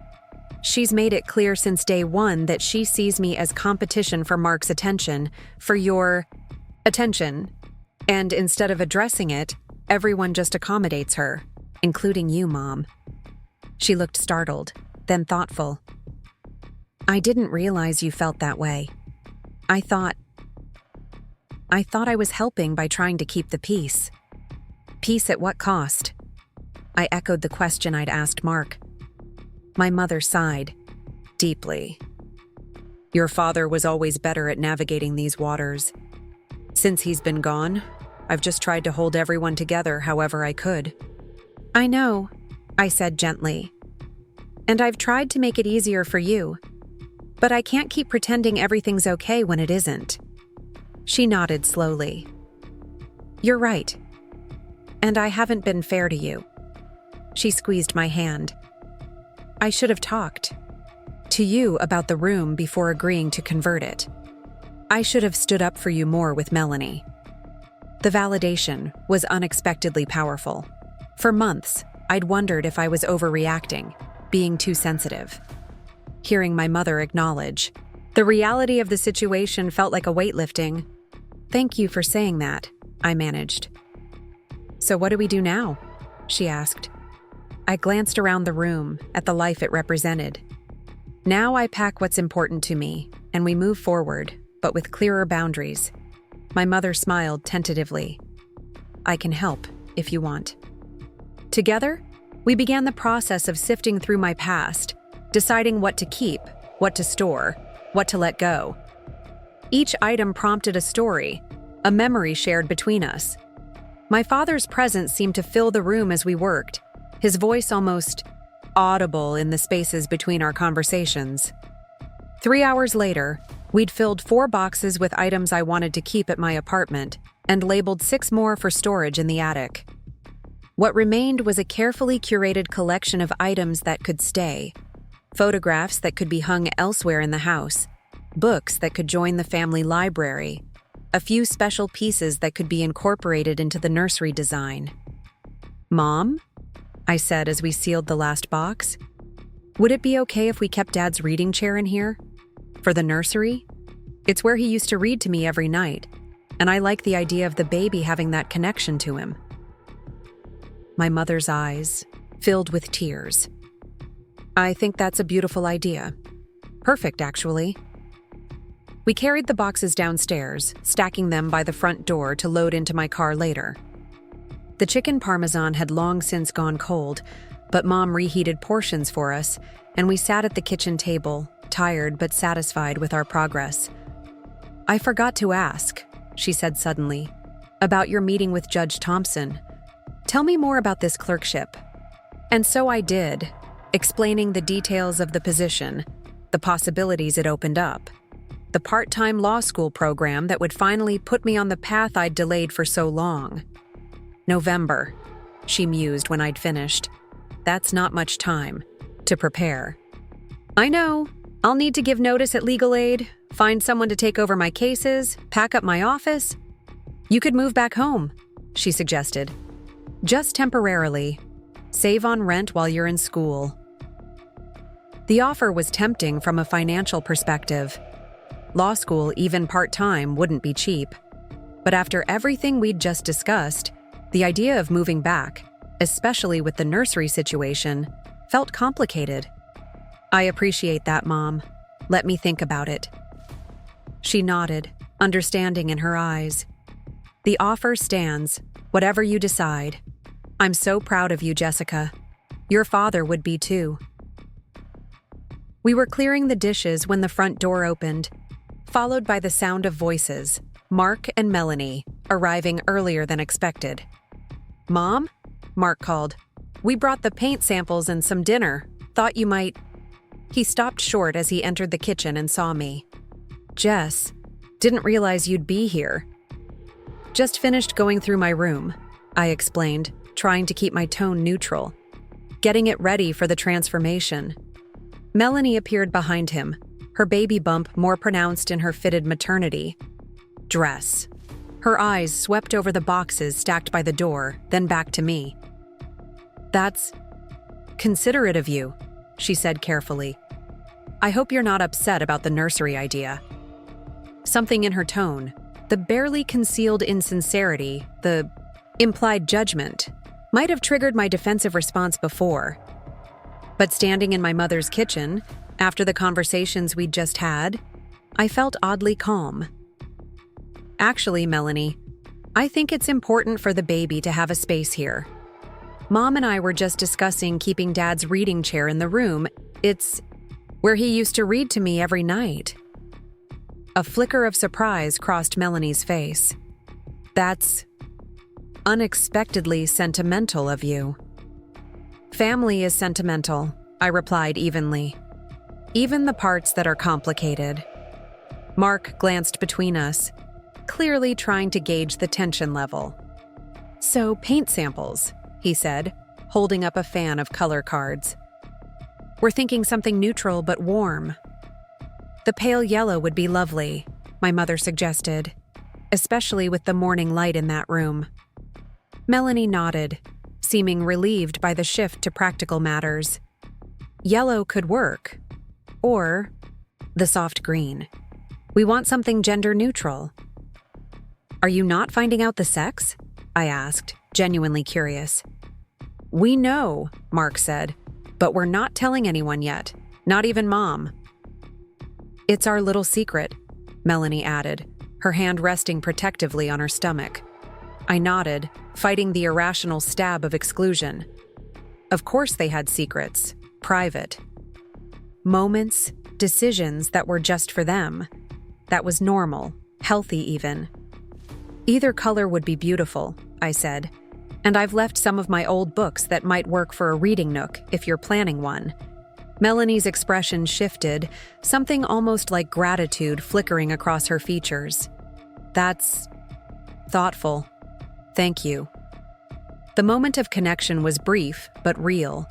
She's made it clear since day one that she sees me as competition for Mark's attention, for your attention. And instead of addressing it, everyone just accommodates her, including you, Mom. She looked startled, then thoughtful. I didn't realize you felt that way. I thought I thought I was helping by trying to keep the peace. Peace at what cost? I echoed the question I'd asked Mark. My mother sighed, deeply. Your father was always better at navigating these waters. Since he's been gone, I've just tried to hold everyone together however I could. I know, I said gently. And I've tried to make it easier for you. But I can't keep pretending everything's okay when it isn't. She nodded slowly. You're right. And I haven't been fair to you. She squeezed my hand. I should have talked to you about the room before agreeing to convert it. I should have stood up for you more with Melanie. The validation was unexpectedly powerful. For months, I'd wondered if I was overreacting, being too sensitive. Hearing my mother acknowledge the reality of the situation felt like a weightlifting. Thank you for saying that, I managed. So what do we do now? She asked. I glanced around the room at the life it represented. Now I pack what's important to me, and we move forward, but with clearer boundaries. My mother smiled tentatively. I can help, if you want. Together, we began the process of sifting through my past, deciding what to keep, what to store, what to let go. Each item prompted a story, a memory shared between us. My father's presence seemed to fill the room as we worked, his voice almost audible in the spaces between our conversations. 3 hours later, we'd filled 4 boxes with items I wanted to keep at my apartment and labeled 6 more for storage in the attic. What remained was a carefully curated collection of items that could stay, photographs that could be hung elsewhere in the house, books that could join the family library, a few special pieces that could be incorporated into the nursery design. Mom? I said as we sealed the last box. Would it be okay if we kept Dad's reading chair in here? For the nursery? It's where he used to read to me every night, and I like the idea of the baby having that connection to him. My mother's eyes filled with tears. I think that's a beautiful idea. Perfect, actually. We carried the boxes downstairs, stacking them by the front door to load into my car later. The chicken parmesan had long since gone cold, but Mom reheated portions for us, and we sat at the kitchen table, tired but satisfied with our progress. I forgot to ask, she said suddenly, about your meeting with Judge Thompson. Tell me more about this clerkship. And so I did, explaining the details of the position, the possibilities it opened up, the part-time law school program that would finally put me on the path I'd delayed for so long. November, she mused when I'd finished. That's not much time to prepare. I know. I'll need to give notice at legal aid, find someone to take over my cases, pack up my office. You could move back home, she suggested. Just temporarily. Save on rent while you're in school. The offer was tempting from a financial perspective. Law school, even part-time, wouldn't be cheap. But after everything we'd just discussed, the idea of moving back, especially with the nursery situation, felt complicated. I appreciate that, Mom. Let me think about it. She nodded, understanding in her eyes. The offer stands, whatever you decide. I'm so proud of you, Jessica. Your father would be too. We were clearing the dishes when the front door opened, followed by the sound of voices, Mark and Melanie, arriving earlier than expected. Mom? Mark called. We brought the paint samples and some dinner. Thought you might... He stopped short as he entered the kitchen and saw me. Jess, didn't realize you'd be here. Just finished going through my room, I explained, trying to keep my tone neutral. Getting it ready for the transformation. Melanie appeared behind him, her baby bump more pronounced in her fitted maternity dress. Her eyes swept over the boxes stacked by the door, then back to me. That's considerate of you, she said carefully. I hope you're not upset about the nursery idea. Something in her tone, the barely concealed insincerity, the implied judgment, might have triggered my defensive response before. But standing in my mother's kitchen, after the conversations we'd just had, I felt oddly calm. Actually, Melanie, I think it's important for the baby to have a space here. Mom and I were just discussing keeping Dad's reading chair in the room. It's where he used to read to me every night. A flicker of surprise crossed Melanie's face. That's unexpectedly sentimental of you. Family is sentimental, I replied evenly. Even the parts that are complicated. Mark glanced between us, clearly trying to gauge the tension level. So, paint samples, he said, holding up a fan of color cards. We're thinking something neutral but warm. The pale yellow would be lovely, my mother suggested, especially with the morning light in that room. Melanie nodded, seeming relieved by the shift to practical matters. Yellow could work. Or the soft green. We want something gender neutral. Are you not finding out the sex? I asked, genuinely curious. We know, Mark said, but we're not telling anyone yet, not even Mom. It's our little secret, Melanie added, her hand resting protectively on her stomach. I nodded, fighting the irrational stab of exclusion. Of course they had secrets, private. Moments, decisions that were just for them. That was normal, healthy even. Either color would be beautiful, I said, and I've left some of my old books that might work for a reading nook if you're planning one. Melanie's expression shifted, something almost like gratitude flickering across her features. That's thoughtful. Thank you. The moment of connection was brief but real.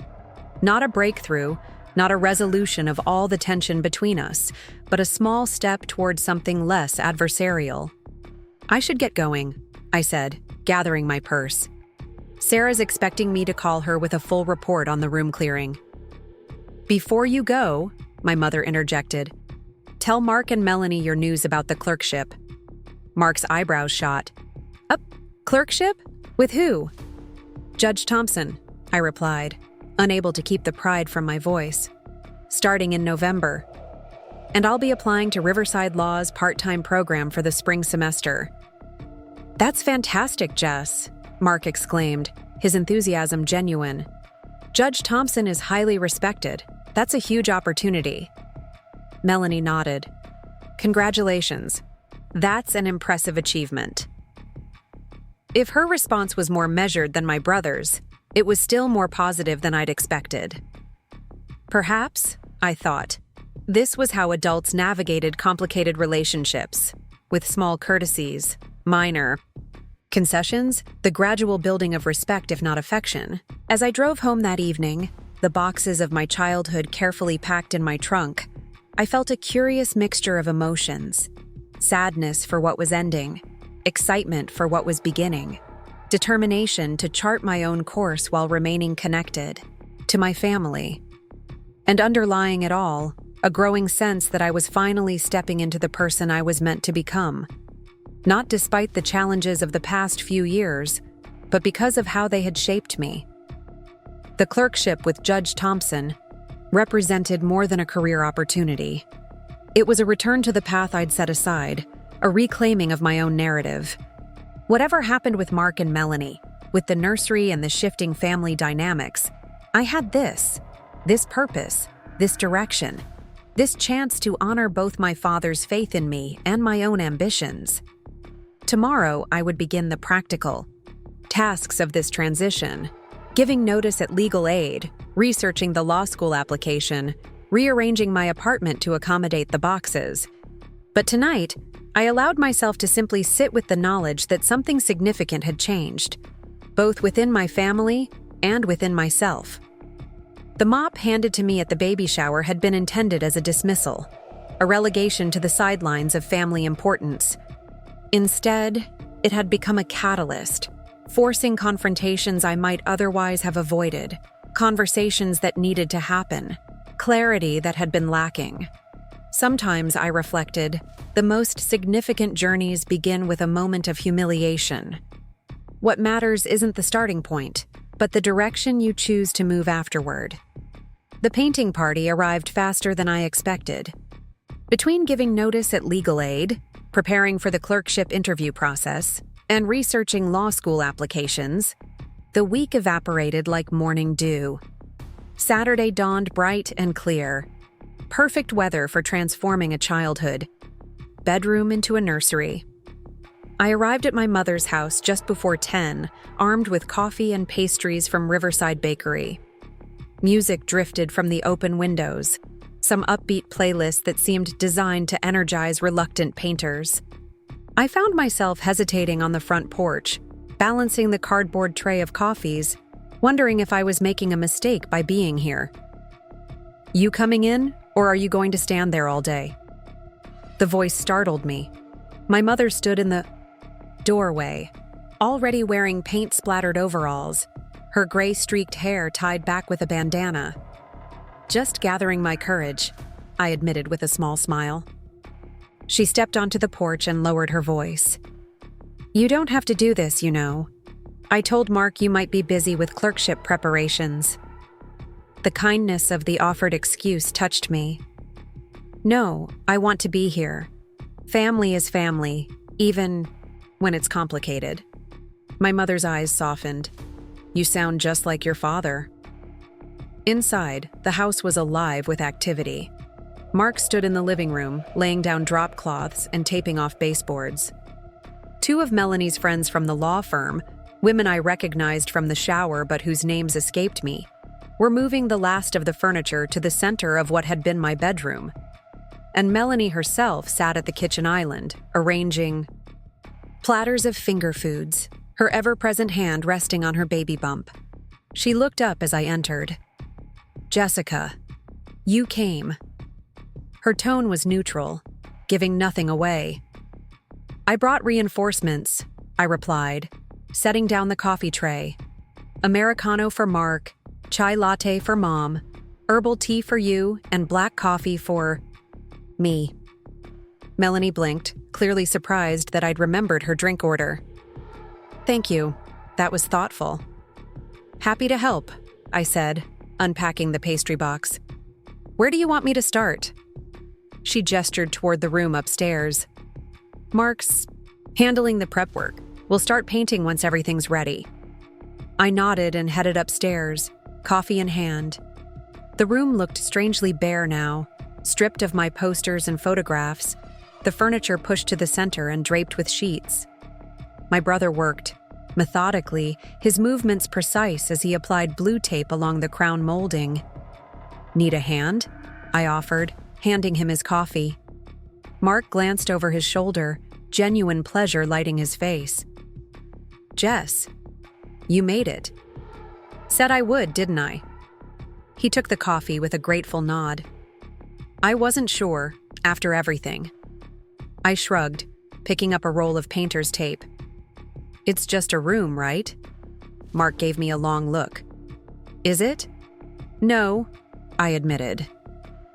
Not a breakthrough, not a resolution of all the tension between us, but a small step towards something less adversarial. I should get going, I said, gathering my purse. Sarah's expecting me to call her with a full report on the room clearing. Before you go, my mother interjected, tell Mark and Melanie your news about the clerkship. Mark's eyebrows shot. Up, clerkship? With who? Judge Thompson, I replied, unable to keep the pride from my voice. Starting in November. And I'll be applying to Riverside Law's part-time program for the spring semester. That's fantastic, Jess, Mark exclaimed, his enthusiasm genuine. Judge Thompson is highly respected. That's a huge opportunity. Melanie nodded. Congratulations. That's an impressive achievement. If her response was more measured than my brother's, it was still more positive than I'd expected. Perhaps, I thought, this was how adults navigated complicated relationships, with small courtesies, minor concessions, the gradual building of respect if not affection. As I drove home that evening, the boxes of my childhood carefully packed in my trunk, I felt a curious mixture of emotions. Sadness for what was ending, excitement for what was beginning, determination to chart my own course while remaining connected to my family. And underlying it all, a growing sense that I was finally stepping into the person I was meant to become. Not despite the challenges of the past few years, but because of how they had shaped me. The clerkship with Judge Thompson represented more than a career opportunity. It was a return to the path I'd set aside, a reclaiming of my own narrative. Whatever happened with Mark and Melanie, with the nursery and the shifting family dynamics, I had this purpose, this direction, this chance to honor both my father's faith in me and my own ambitions. Tomorrow, I would begin the practical tasks of this transition, giving notice at legal aid, researching the law school application, rearranging my apartment to accommodate the boxes. But tonight, I allowed myself to simply sit with the knowledge that something significant had changed, both within my family and within myself. The mop handed to me at the baby shower had been intended as a dismissal, a relegation to the sidelines of family importance. Instead, it had become a catalyst, forcing confrontations I might otherwise have avoided, conversations that needed to happen, clarity that had been lacking. Sometimes, I reflected, the most significant journeys begin with a moment of humiliation. What matters isn't the starting point, but the direction you choose to move afterward. The painting party arrived faster than I expected. Between giving notice at legal aid, preparing for the clerkship interview process, and researching law school applications, the week evaporated like morning dew. Saturday dawned bright and clear. Perfect weather for transforming a childhood. Bedroom into a nursery. I arrived at my mother's house just before 10, armed with coffee and pastries from Riverside Bakery. Music drifted from the open windows, some upbeat playlist that seemed designed to energize reluctant painters. I found myself hesitating on the front porch, balancing the cardboard tray of coffees, wondering if I was making a mistake by being here. "You coming in, or are you going to stand there all day?" The voice startled me. My mother stood in the doorway, already wearing paint-splattered overalls, her gray-streaked hair tied back with a bandana. "Just gathering my courage," I admitted with a small smile. She stepped onto the porch and lowered her voice. "You don't have to do this, you know. I told Mark you might be busy with clerkship preparations." The kindness of the offered excuse touched me. "No, I want to be here. Family is family, even when it's complicated." My mother's eyes softened. "You sound just like your father." Inside, the house was alive with activity. Mark stood in the living room, laying down drop cloths and taping off baseboards. Two of Melanie's friends from the law firm, women I recognized from the shower but whose names escaped me, were moving the last of the furniture to the center of what had been my bedroom. And Melanie herself sat at the kitchen island, arranging platters of finger foods, her ever-present hand resting on her baby bump. She looked up as I entered. "Jessica, you came." Her tone was neutral, giving nothing away. "I brought reinforcements," I replied, setting down the coffee tray. "Americano for Mark, chai latte for Mom, herbal tea for you, and black coffee for me." Melanie blinked, clearly surprised that I'd remembered her drink order. "Thank you. That was thoughtful." "Happy to help," I said, unpacking the pastry box. "Where do you want me to start?" She gestured toward the room upstairs. "Mark's handling the prep work. We'll start painting once everything's ready." I nodded and headed upstairs, coffee in hand. The room looked strangely bare now, stripped of my posters and photographs, the furniture pushed to the center and draped with sheets. My brother worked, methodically, his movements precise as he applied blue tape along the crown molding. "Need a hand?" I offered, handing him his coffee. Mark glanced over his shoulder, genuine pleasure lighting his face. "Jess, you made it." "Said I would, didn't I?" He took the coffee with a grateful nod. "I wasn't sure, after everything." I shrugged, picking up a roll of painter's tape. "It's just a room, right?" Mark gave me a long look. "Is it?" "No," I admitted.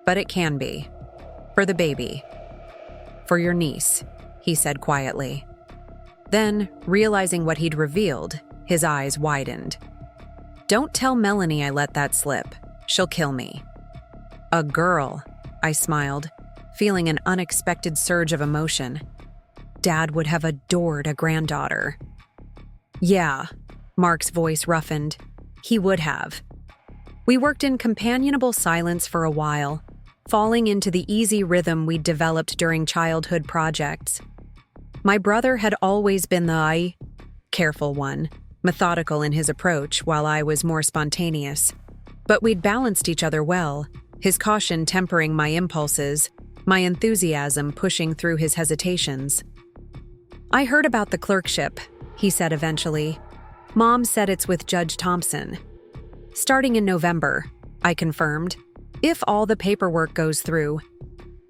"But it can be. For the baby. For your niece," he said quietly. Then, realizing what he'd revealed, his eyes widened. "Don't tell Melanie I let that slip. She'll kill me." "A girl," I smiled, feeling an unexpected surge of emotion. Dad would have adored a granddaughter. "Yeah," Mark's voice roughened. "He would have." We worked in companionable silence for a while, falling into the easy rhythm we'd developed during childhood projects. My brother had always been the careful one, methodical in his approach while I was more spontaneous. But we'd balanced each other well, his caution tempering my impulses, my enthusiasm pushing through his hesitations. "I heard about the clerkship," he said eventually. "Mom said it's with Judge Thompson." "Starting in November," I confirmed, "if all the paperwork goes through."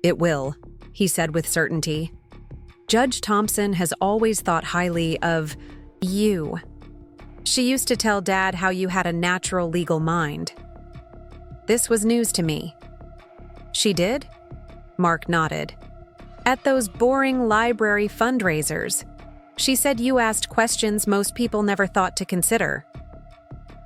"It will," he said with certainty. "Judge Thompson has always thought highly of you. She used to tell Dad how you had a natural legal mind." This was news to me. "She did?" Mark nodded. "At those boring library fundraisers. She said you asked questions most people never thought to consider."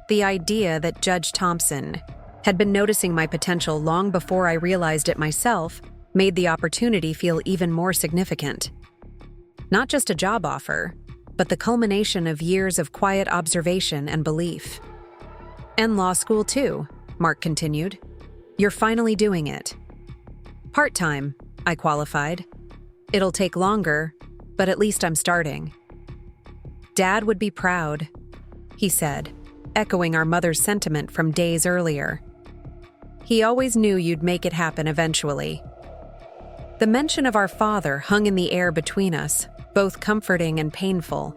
The idea that Judge Thompson had been noticing my potential long before I realized it myself made the opportunity feel even more significant. Not just a job offer, but the culmination of years of quiet observation and belief. And law school too, Mark continued. You're finally doing it. Part-time, I qualified. It'll take longer, but at least I'm starting. Dad would be proud, he said, echoing our mother's sentiment from days earlier. He always knew you'd make it happen eventually. The mention of our father hung in the air between us, both comforting and painful.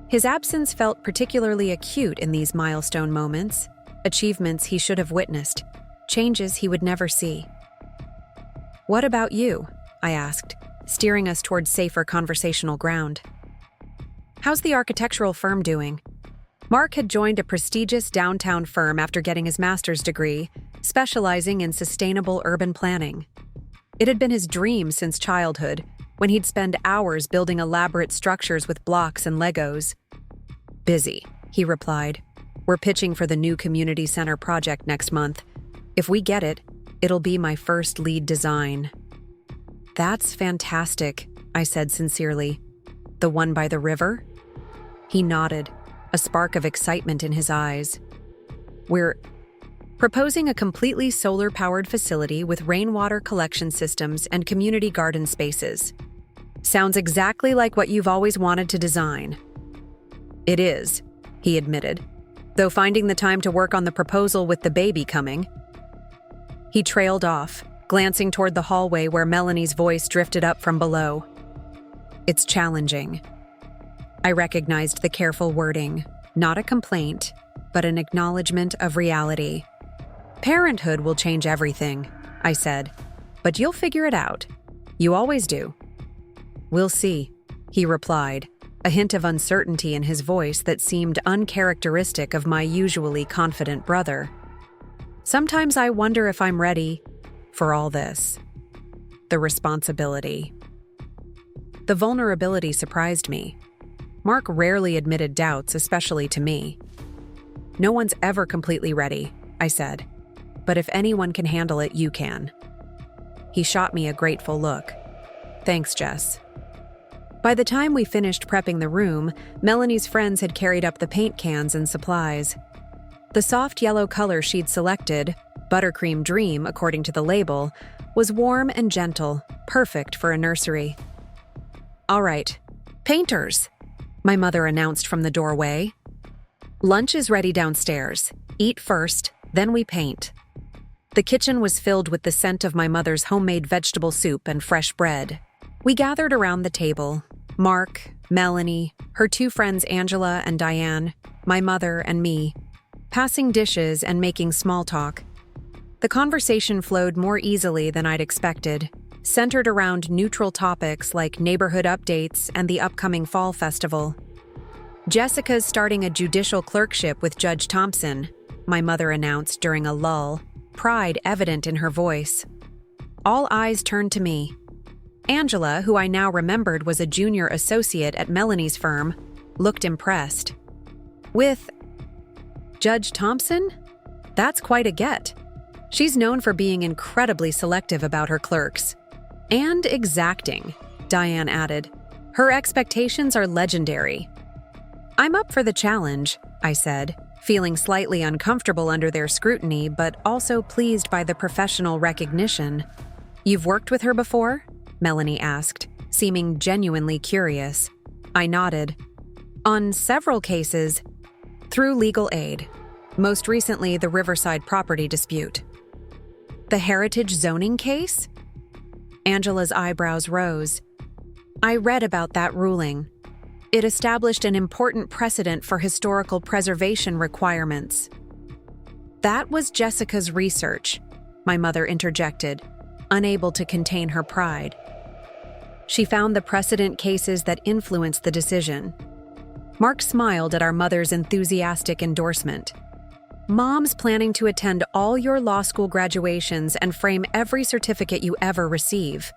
His absence felt particularly acute in these milestone moments, achievements he should have witnessed, changes he would never see. What about you? I asked, steering us towards safer conversational ground. How's the architectural firm doing? Mark had joined a prestigious downtown firm after getting his master's degree, specializing in sustainable urban planning. It had been his dream since childhood, when he'd spend hours building elaborate structures with blocks and Legos. Busy, he replied. We're pitching for the new community center project next month. If we get it, it'll be my first lead design. That's fantastic, I said sincerely. The one by the river? He nodded, a spark of excitement in his eyes. We're proposing a completely solar-powered facility with rainwater collection systems and community garden spaces. Sounds exactly like what you've always wanted to design. It is, he admitted, though finding the time to work on the proposal with the baby coming. He trailed off, glancing toward the hallway where Melanie's voice drifted up from below. It's challenging. I recognized the careful wording, not a complaint, but an acknowledgement of reality. Parenthood will change everything, I said, but you'll figure it out. You always do. We'll see, he replied, a hint of uncertainty in his voice that seemed uncharacteristic of my usually confident brother. Sometimes I wonder if I'm ready for all this. The responsibility. The vulnerability surprised me. Mark rarely admitted doubts, especially to me. No one's ever completely ready, I said. But if anyone can handle it, you can. He shot me a grateful look. Thanks, Jess. By the time we finished prepping the room, Melanie's friends had carried up the paint cans and supplies. The soft yellow color she'd selected, Buttercream Dream according to the label, was warm and gentle, perfect for a nursery. All right, painters, my mother announced from the doorway. Lunch is ready downstairs. Eat first, then we paint. The kitchen was filled with the scent of my mother's homemade vegetable soup and fresh bread. We gathered around the table. Mark, Melanie, her two friends Angela and Diane, my mother and me, passing dishes and making small talk. The conversation flowed more easily than I'd expected, centered around neutral topics like neighborhood updates and the upcoming fall festival. Jessica's starting a judicial clerkship with Judge Thompson, my mother announced during a lull, pride evident in her voice. All eyes turned to me. Angela, who I now remembered was a junior associate at Melanie's firm, looked impressed. With Judge Thompson? That's quite a get. She's known for being incredibly selective about her clerks. And exacting, Diane added. Her expectations are legendary. I'm up for the challenge, I said, feeling slightly uncomfortable under their scrutiny, but also pleased by the professional recognition. You've worked with her before? Melanie asked, seeming genuinely curious. I nodded. On several cases, through legal aid. Most recently, the Riverside property dispute. The heritage zoning case? Angela's eyebrows rose. I read about that ruling. It established an important precedent for historical preservation requirements. That was Jessica's research, my mother interjected, unable to contain her pride. She found the precedent cases that influenced the decision. Mark smiled at our mother's enthusiastic endorsement. Mom's planning to attend all your law school graduations and frame every certificate you ever receive.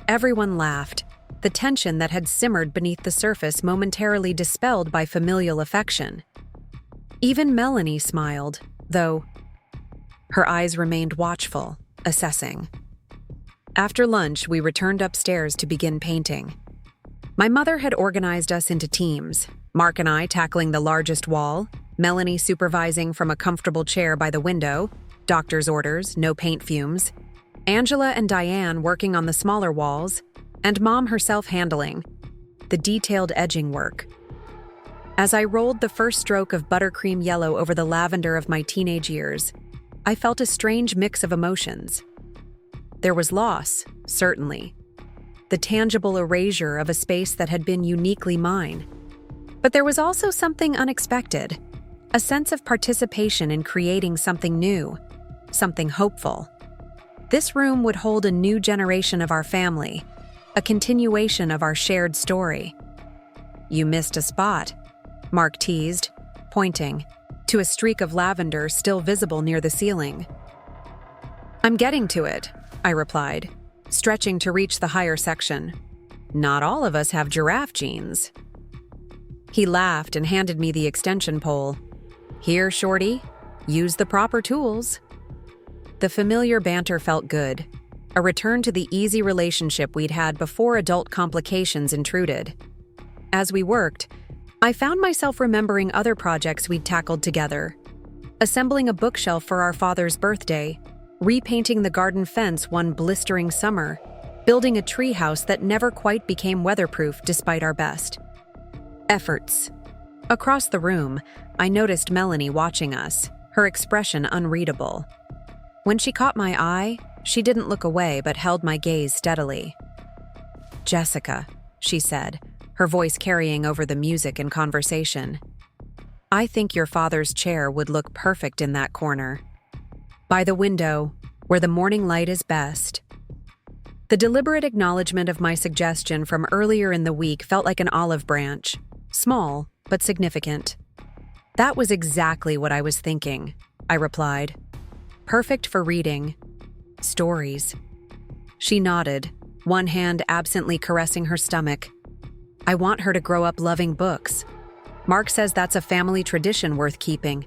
Everyone laughed, the tension that had simmered beneath the surface momentarily dispelled by familial affection. Even Melanie smiled, though her eyes remained watchful, assessing. After lunch, we returned upstairs to begin painting. My mother had organized us into teams, Mark and I tackling the largest wall, Melanie supervising from a comfortable chair by the window, doctor's orders, no paint fumes, Angela and Diane working on the smaller walls, and Mom herself handling the detailed edging work. As I rolled the first stroke of buttercream yellow over the lavender of my teenage years, I felt a strange mix of emotions. There was loss, certainly. The tangible erasure of a space that had been uniquely mine. But there was also something unexpected, a sense of participation in creating something new, something hopeful. This room would hold a new generation of our family, a continuation of our shared story. "You missed a spot," Mark teased, pointing to a streak of lavender still visible near the ceiling. "I'm getting to it," I replied, stretching to reach the higher section. "Not all of us have giraffe genes." He laughed and handed me the extension pole. "Here, shorty, use the proper tools." The familiar banter felt good, a return to the easy relationship we'd had before adult complications intruded. As we worked, I found myself remembering other projects we'd tackled together. Assembling a bookshelf for our father's birthday, repainting the garden fence one blistering summer, building a treehouse that never quite became weatherproof despite our best efforts. Across the room, I noticed Melanie watching us, her expression unreadable. When she caught my eye, she didn't look away but held my gaze steadily. "Jessica," she said, her voice carrying over the music and conversation. "I think your father's chair would look perfect in that corner. By the window, where the morning light is best." The deliberate acknowledgement of my suggestion from earlier in the week felt like an olive branch, small but significant. "That was exactly what I was thinking," I replied. "Perfect for reading. Stories." She nodded, one hand absently caressing her stomach. "I want her to grow up loving books. Mark says that's a family tradition worth keeping."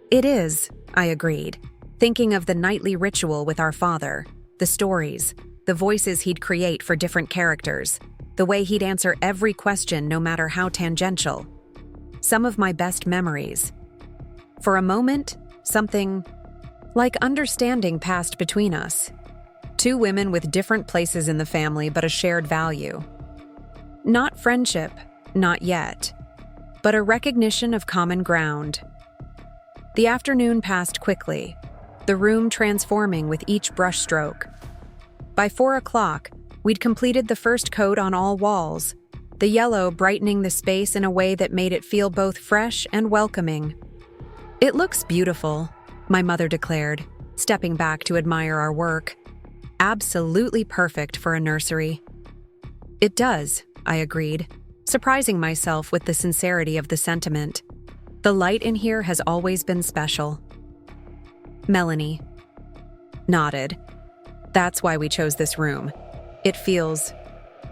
"It is," I agreed, thinking of the nightly ritual with our father, the stories, the voices he'd create for different characters, the way he'd answer every question no matter how tangential. Some of my best memories. For a moment, something like understanding passed between us. Two women with different places in the family but a shared value. Not friendship, not yet, but a recognition of common ground. The afternoon passed quickly, the room transforming with each brushstroke. By 4 o'clock, we'd completed the first coat on all walls, the yellow brightening the space in a way that made it feel both fresh and welcoming. "It looks beautiful," my mother declared, stepping back to admire our work. "Absolutely perfect for a nursery." "It does," I agreed, surprising myself with the sincerity of the sentiment. "The light in here has always been special." Melanie nodded. "That's why we chose this room. It feels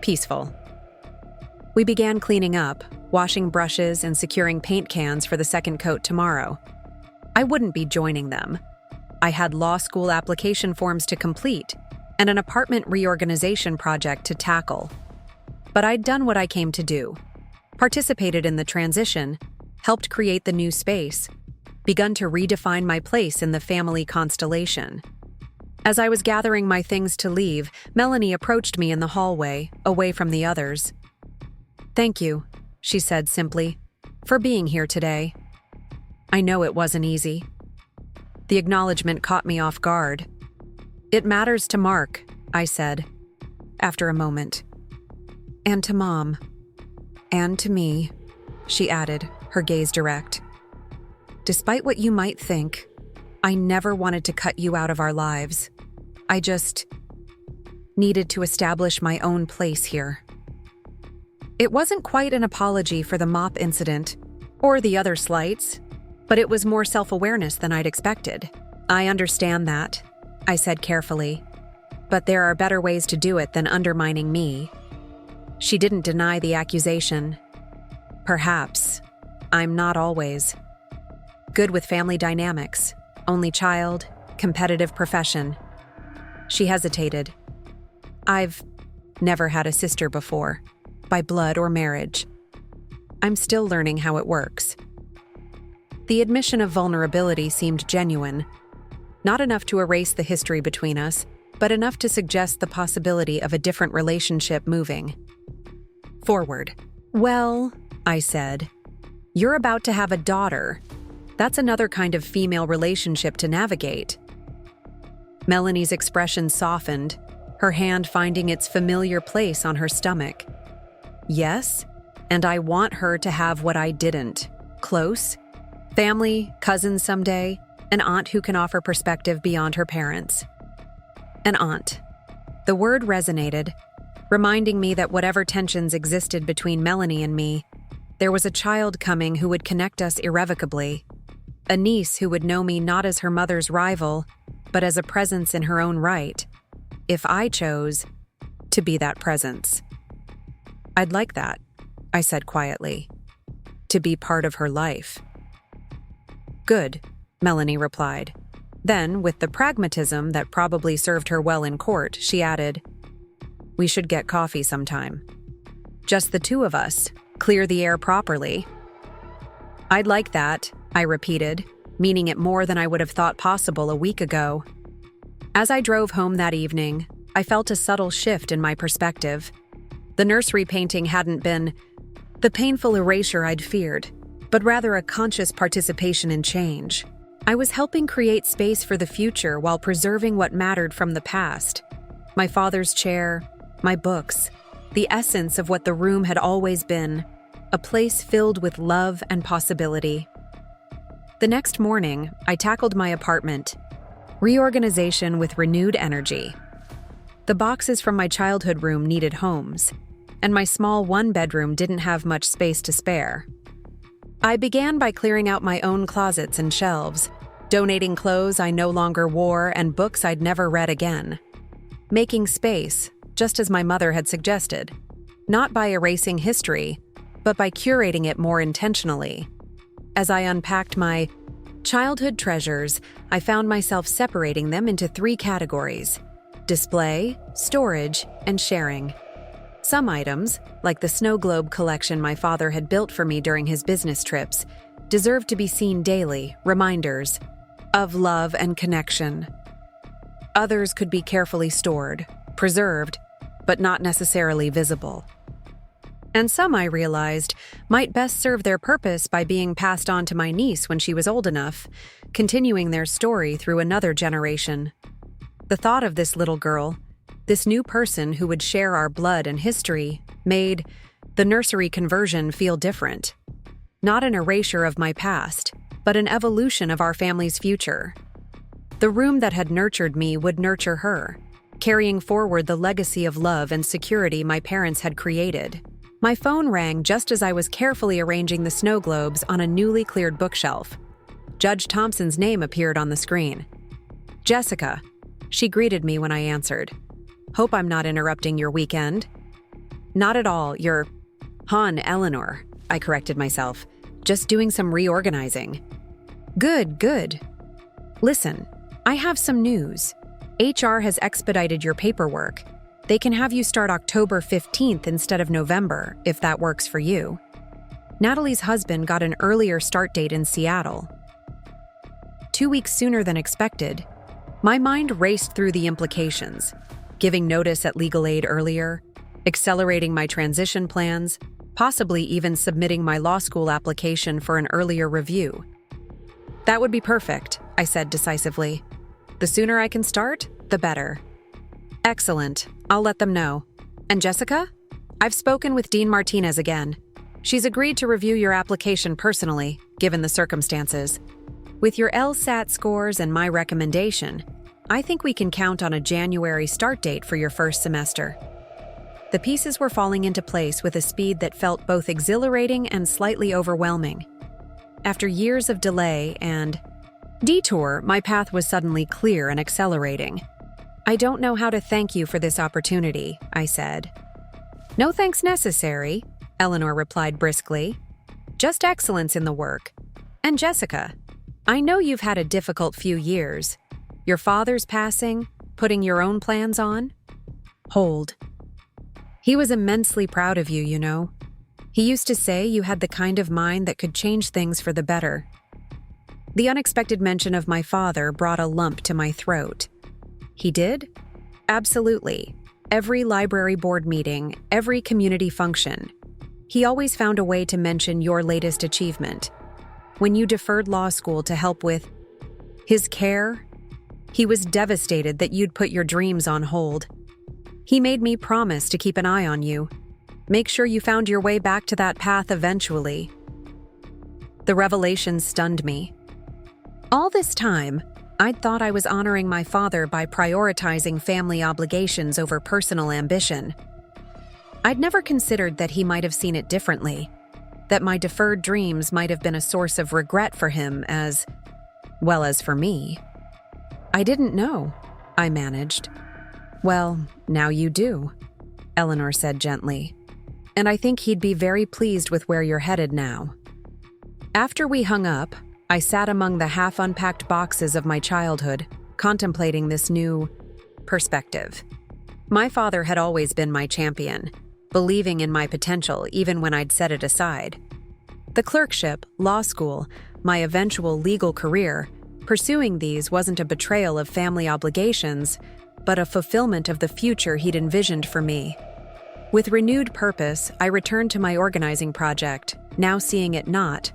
peaceful." We began cleaning up, washing brushes and securing paint cans for the second coat tomorrow. I wouldn't be joining them. I had law school application forms to complete and an apartment reorganization project to tackle. But I'd done what I came to do, participated in the transition, helped create the new space, begun to redefine my place in the family constellation. As I was gathering my things to leave, Melanie approached me in the hallway, away from the others. "Thank you," she said simply, "for being here today. I know it wasn't easy." The acknowledgement caught me off guard. "It matters to Mark," I said, after a moment. "And to Mom. And to me," she added, her gaze direct. "Despite what you might think, I never wanted to cut you out of our lives. I just needed to establish my own place here." It wasn't quite an apology for the mop incident, or the other slights, but it was more self-awareness than I'd expected. "I understand that," I said carefully, "but there are better ways to do it than undermining me." She didn't deny the accusation. "Perhaps. I'm not always good with family dynamics. Only child, competitive profession." She hesitated. "I've never had a sister before. by blood or marriage. I'm still learning how it works. The admission of vulnerability seemed genuine, not enough to erase the history between us, but enough to suggest the possibility of a different relationship moving forward. "Well," I said, "you're about to have a daughter. That's another kind of female relationship to navigate." Melanie's expression softened, her hand finding its familiar place on her stomach. "Yes, and I want her to have what I didn't. Close, family, cousins someday, an aunt who can offer perspective beyond her parents." An aunt. The word resonated, reminding me that whatever tensions existed between Melanie and me, there was a child coming who would connect us irrevocably. A niece who would know me not as her mother's rival, but as a presence in her own right, if I chose to be that presence. "I'd like that," I said quietly, "to be part of her life." "Good," Melanie replied. Then, with the pragmatism that probably served her well in court, she added, "We should get coffee sometime. Just the two of us, clear the air properly." "I'd like that," I repeated, meaning it more than I would have thought possible a week ago. As I drove home that evening, I felt a subtle shift in my perspective. The nursery painting hadn't been the painful erasure I'd feared, but rather a conscious participation in change. I was helping create space for the future while preserving what mattered from the past. My father's chair, my books, the essence of what the room had always been, a place filled with love and possibility. The next morning, I tackled my apartment, reorganization with renewed energy. The boxes from my childhood room needed homes, and my small one-bedroom didn't have much space to spare. I began by clearing out my own closets and shelves, donating clothes I no longer wore and books I'd never read again. Making space, just as my mother had suggested, not by erasing history, but by curating it more intentionally. As I unpacked my childhood treasures, I found myself separating them into 3 categories: display, storage, and sharing. Some items, like the snow globe collection my father had built for me during his business trips, deserved to be seen daily, reminders of love and connection. Others could be carefully stored, preserved, but not necessarily visible. And some, I realized, might best serve their purpose by being passed on to my niece when she was old enough, continuing their story through another generation. The thought of this little girl, this new person who would share our blood and history, made the nursery conversion feel different. Not an erasure of my past, but an evolution of our family's future. The room that had nurtured me would nurture her, carrying forward the legacy of love and security my parents had created. My phone rang just as I was carefully arranging the snow globes on a newly cleared bookshelf. Judge Thompson's name appeared on the screen. "Jessica," she greeted me when I answered. "Hope I'm not interrupting your weekend." "Not at all, you're Eleanor," I corrected myself. "Just doing some reorganizing." Good. Listen, I have some news. HR has expedited your paperwork. They can have you start October 15th instead of November, if that works for you. Natalie's husband got an earlier start date in Seattle. 2 weeks sooner than expected. My mind raced through the implications. Giving notice at legal aid earlier, accelerating my transition plans, possibly even submitting my law school application for an earlier review. "That would be perfect," I said decisively. "The sooner I can start, the better." "Excellent. I'll let them know. And Jessica? I've spoken with Dean Martinez again. She's agreed to review your application personally, given the circumstances. With your LSAT scores and my recommendation, I think we can count on a January start date for your first semester." The pieces were falling into place with a speed that felt both exhilarating and slightly overwhelming. After years of delay and detour, my path was suddenly clear and accelerating. "I don't know how to thank you for this opportunity," I said. "No thanks necessary," Eleanor replied briskly. "Just excellence in the work. And Jessica, I know you've had a difficult few years. Your father's passing, putting your own plans on. Hold. He was immensely proud of you, you know. He used to say you had the kind of mind that could change things for the better. The unexpected mention of my father brought a lump to my throat. He did? Absolutely. Every library board meeting, every community function. He always found a way to mention your latest achievement. When you deferred law school to help with his care, he was devastated that you'd put your dreams on hold. He made me promise to keep an eye on you. Make sure you found your way back to that path eventually. The revelation stunned me. All this time, I'd thought I was honoring my father by prioritizing family obligations over personal ambition. I'd never considered that he might have seen it differently, that my deferred dreams might have been a source of regret for him as well as for me. I didn't know, I managed. Well, now you do, Eleanor said gently, and I think he'd be very pleased with where you're headed now. After we hung up, I sat among the half-unpacked boxes of my childhood, contemplating this new perspective. My father had always been my champion, believing in my potential even when I'd set it aside. The clerkship, law school, my eventual legal career, pursuing these wasn't a betrayal of family obligations, but a fulfillment of the future he'd envisioned for me. With renewed purpose, I returned to my organizing project, now seeing it not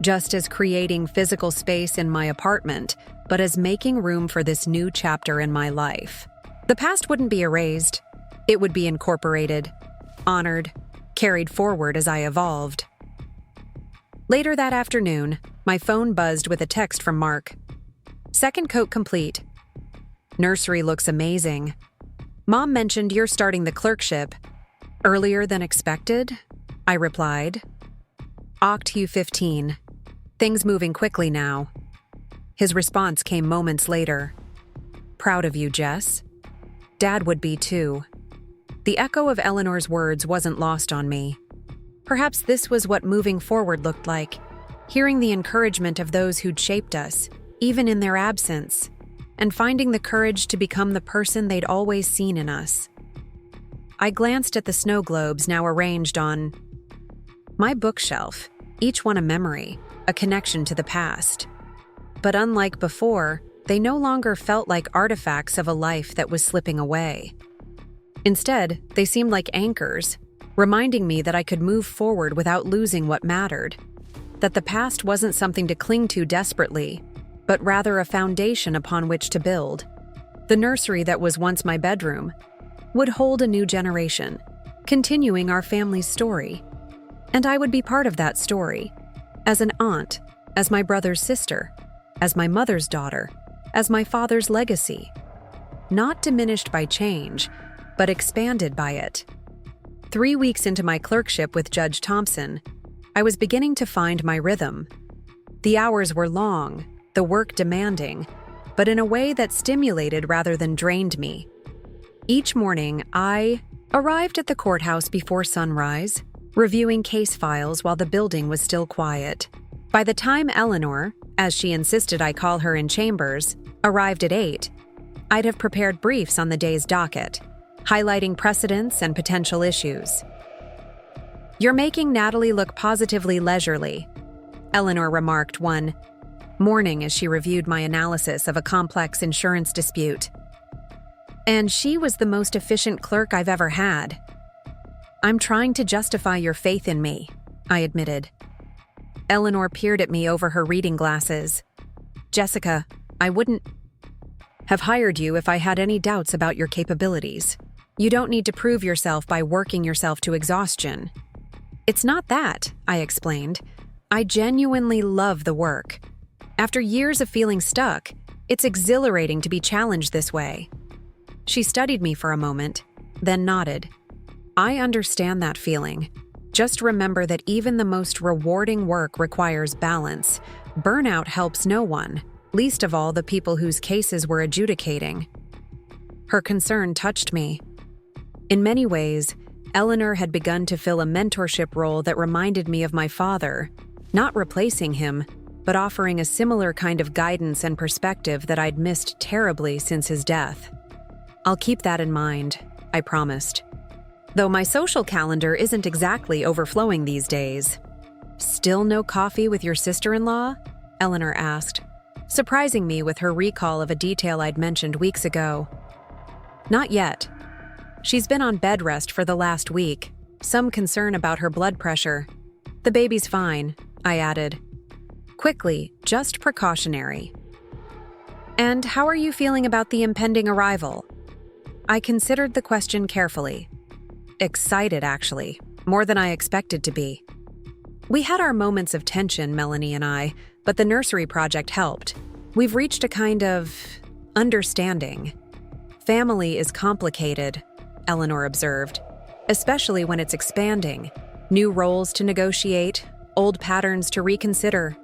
just as creating physical space in my apartment, but as making room for this new chapter in my life. The past wouldn't be erased. It would be incorporated, honored, carried forward as I evolved. Later that afternoon, my phone buzzed with a text from Mark. Second coat complete. Nursery looks amazing. Mom mentioned you're starting the clerkship. Earlier than expected? I replied. Oct Q15. Things moving quickly now. His response came moments later. Proud of you, Jess. Dad would be too. The echo of Eleanor's words wasn't lost on me. Perhaps this was what moving forward looked like, hearing the encouragement of those who'd shaped us, even in their absence, and finding the courage to become the person they'd always seen in us. I glanced at the snow globes now arranged on my bookshelf, each one a memory, a connection to the past. But unlike before, they no longer felt like artifacts of a life that was slipping away. Instead, they seemed like anchors, reminding me that I could move forward without losing what mattered, that the past wasn't something to cling to desperately, but rather a foundation upon which to build. The nursery that was once my bedroom would hold a new generation, continuing our family's story. And I would be part of that story, as an aunt, as my brother's sister, as my mother's daughter, as my father's legacy. Not diminished by change, but expanded by it. 3 weeks into my clerkship with Judge Thompson, I was beginning to find my rhythm. The hours were long, the work demanding, but in a way that stimulated rather than drained me. Each morning, I arrived at the courthouse before sunrise, reviewing case files while the building was still quiet. By the time Eleanor, as she insisted I call her in chambers, arrived at 8, I'd have prepared briefs on the day's docket, highlighting precedents and potential issues. You're making Natalie look positively leisurely, Eleanor remarked one morning as she reviewed my analysis of a complex insurance dispute. And she was the most efficient clerk I've ever had. I'm trying to justify your faith in me, I admitted. Eleanor peered at me over her reading glasses. Jessica, I wouldn't have hired you if I had any doubts about your capabilities. You don't need to prove yourself by working yourself to exhaustion. It's not that, I explained. I genuinely love the work. After years of feeling stuck, it's exhilarating to be challenged this way. She studied me for a moment, then nodded. I understand that feeling. Just remember that even the most rewarding work requires balance. Burnout helps no one, least of all the people whose cases we're adjudicating. Her concern touched me. In many ways, Eleanor had begun to fill a mentorship role that reminded me of my father, not replacing him, but offering a similar kind of guidance and perspective that I'd missed terribly since his death. I'll keep that in mind, I promised. though my social calendar isn't exactly overflowing these days. Still no coffee with your sister-in-law? Eleanor asked, surprising me with her recall of a detail I'd mentioned weeks ago. Not yet. She's been on bed rest for the last week, some concern about her blood pressure. The baby's fine, I added. Quickly, just precautionary. And how are you feeling about the impending arrival? I considered the question carefully. Excited, actually, more than I expected to be. We had our moments of tension, Melanie and I, but the nursery project helped. We've reached a kind of understanding. Family is complicated, Eleanor observed, especially when it's expanding. New roles to negotiate, old patterns to reconsider.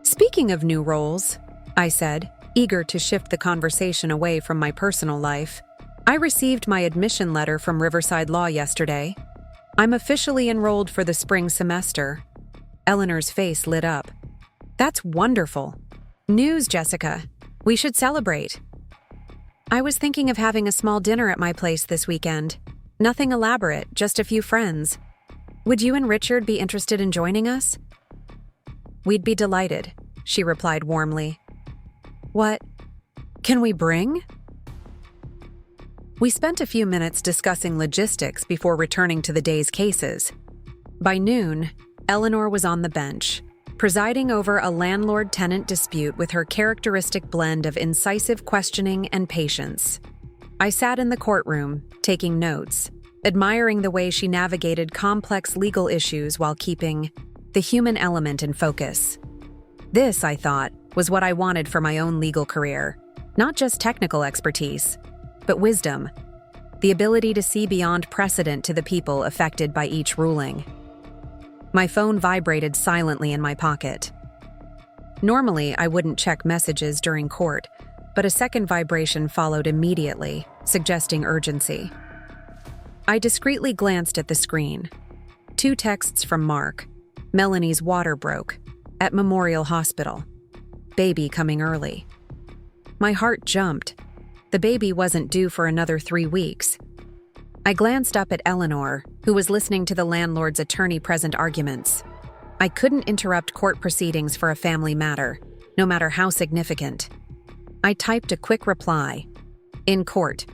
Speaking of new roles, I said, eager to shift the conversation away from my personal life, I received my admission letter from Riverside Law yesterday. I'm officially enrolled for the spring semester. Eleanor's face lit up. That's wonderful. News, Jessica. We should celebrate. I was thinking of having a small dinner at my place this weekend. Nothing elaborate, just a few friends. Would you and Richard be interested in joining us? We'd be delighted, she replied warmly. What can we bring? We spent a few minutes discussing logistics before returning to the day's cases. By noon, Eleanor was on the bench, presiding over a landlord-tenant dispute with her characteristic blend of incisive questioning and patience. I sat in the courtroom, taking notes, admiring the way she navigated complex legal issues while keeping the human element in focus. This, I thought, was what I wanted for my own legal career. Not just technical expertise, but wisdom, the ability to see beyond precedent to the people affected by each ruling. My phone vibrated silently in my pocket. Normally, I wouldn't check messages during court, but a second vibration followed immediately, suggesting urgency. I discreetly glanced at the screen. 2 texts from Mark. Melanie's water broke. At Memorial Hospital. Baby coming early. My heart jumped. The baby wasn't due for another 3 weeks. I glanced up at Eleanor, who was listening to the landlord's attorney-present arguments. I couldn't interrupt court proceedings for a family matter, no matter how significant. I typed a quick reply. In court.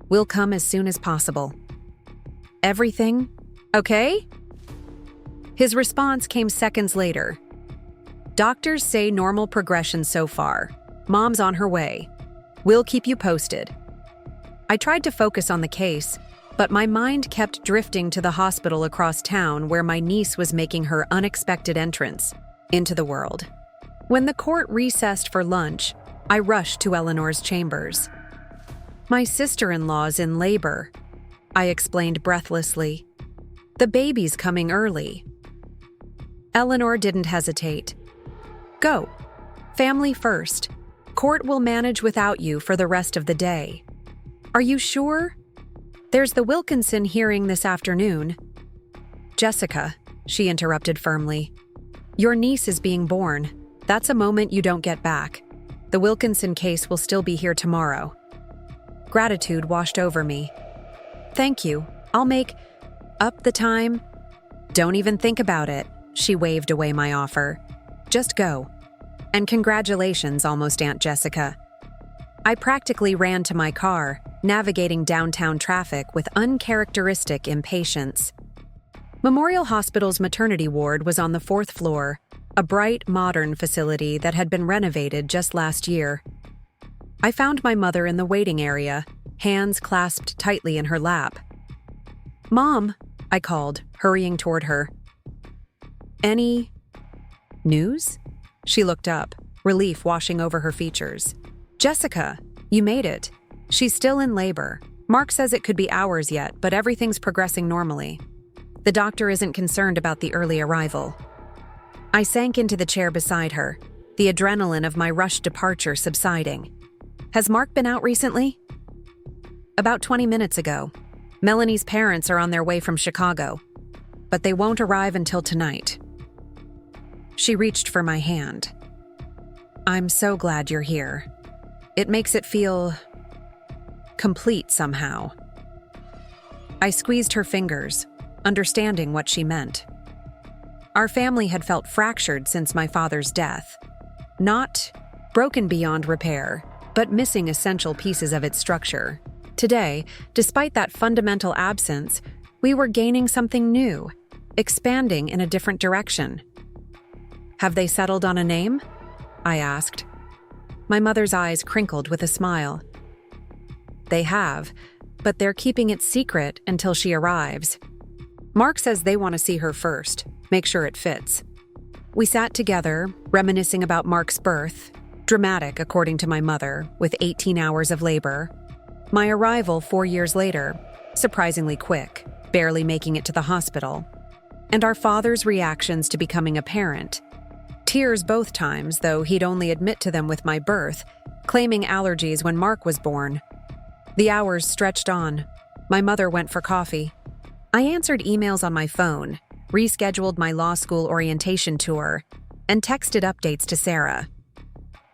Will come as soon as possible. Everything okay? His response came seconds later. Doctors say normal progression so far. Mom's on her way. We'll keep you posted. I tried to focus on the case, but my mind kept drifting to the hospital across town where my niece was making her unexpected entrance into the world. When the court recessed for lunch, I rushed to Eleanor's chambers. My sister-in-law's in labor, I explained breathlessly. The baby's coming early. Eleanor didn't hesitate. Go. Family first. Court will manage without you for the rest of the day. Are you sure? There's the Wilkinson hearing this afternoon. Jessica, she interrupted firmly. Your niece is being born. That's a moment you don't get back. The Wilkinson case will still be here tomorrow. Gratitude washed over me. Thank you. I'll make up the time. Don't even think about it, she waved away my offer. Just go. And congratulations, almost Aunt Jessica. I practically ran to my car, navigating downtown traffic with uncharacteristic impatience. Memorial Hospital's maternity ward was on the 4th floor, a bright, modern facility that had been renovated just last year. I found my mother in the waiting area, hands clasped tightly in her lap. Mom, I called, hurrying toward her. Any news? She looked up, relief washing over her features. Jessica, you made it. She's still in labor. Mark says it could be hours yet, but everything's progressing normally. The doctor isn't concerned about the early arrival. I sank into the chair beside her, the adrenaline of my rushed departure subsiding. Has Mark been out recently? About 20 minutes ago. Melanie's parents are on their way from Chicago, but they won't arrive until tonight. She reached for my hand. I'm so glad you're here. It makes it feel complete somehow. I squeezed her fingers, understanding what she meant. Our family had felt fractured since my father's death. Not broken beyond repair, but missing essential pieces of its structure. Today, despite that fundamental absence, we were gaining something new, expanding in a different direction. "Have they settled on a name?" I asked. My mother's eyes crinkled with a smile. "They have, but they're keeping it secret until she arrives. Mark says they want to see her first, make sure it fits." We sat together, reminiscing about Mark's birth, dramatic according to my mother, with 18 hours of labor. My arrival 4 years later, surprisingly quick, barely making it to the hospital. And our father's reactions to becoming a parent. Tears both times, though he'd only admit to them with my birth, claiming allergies when Mark was born. The hours stretched on. My mother went for coffee. I answered emails on my phone, rescheduled my law school orientation tour, and texted updates to Sarah.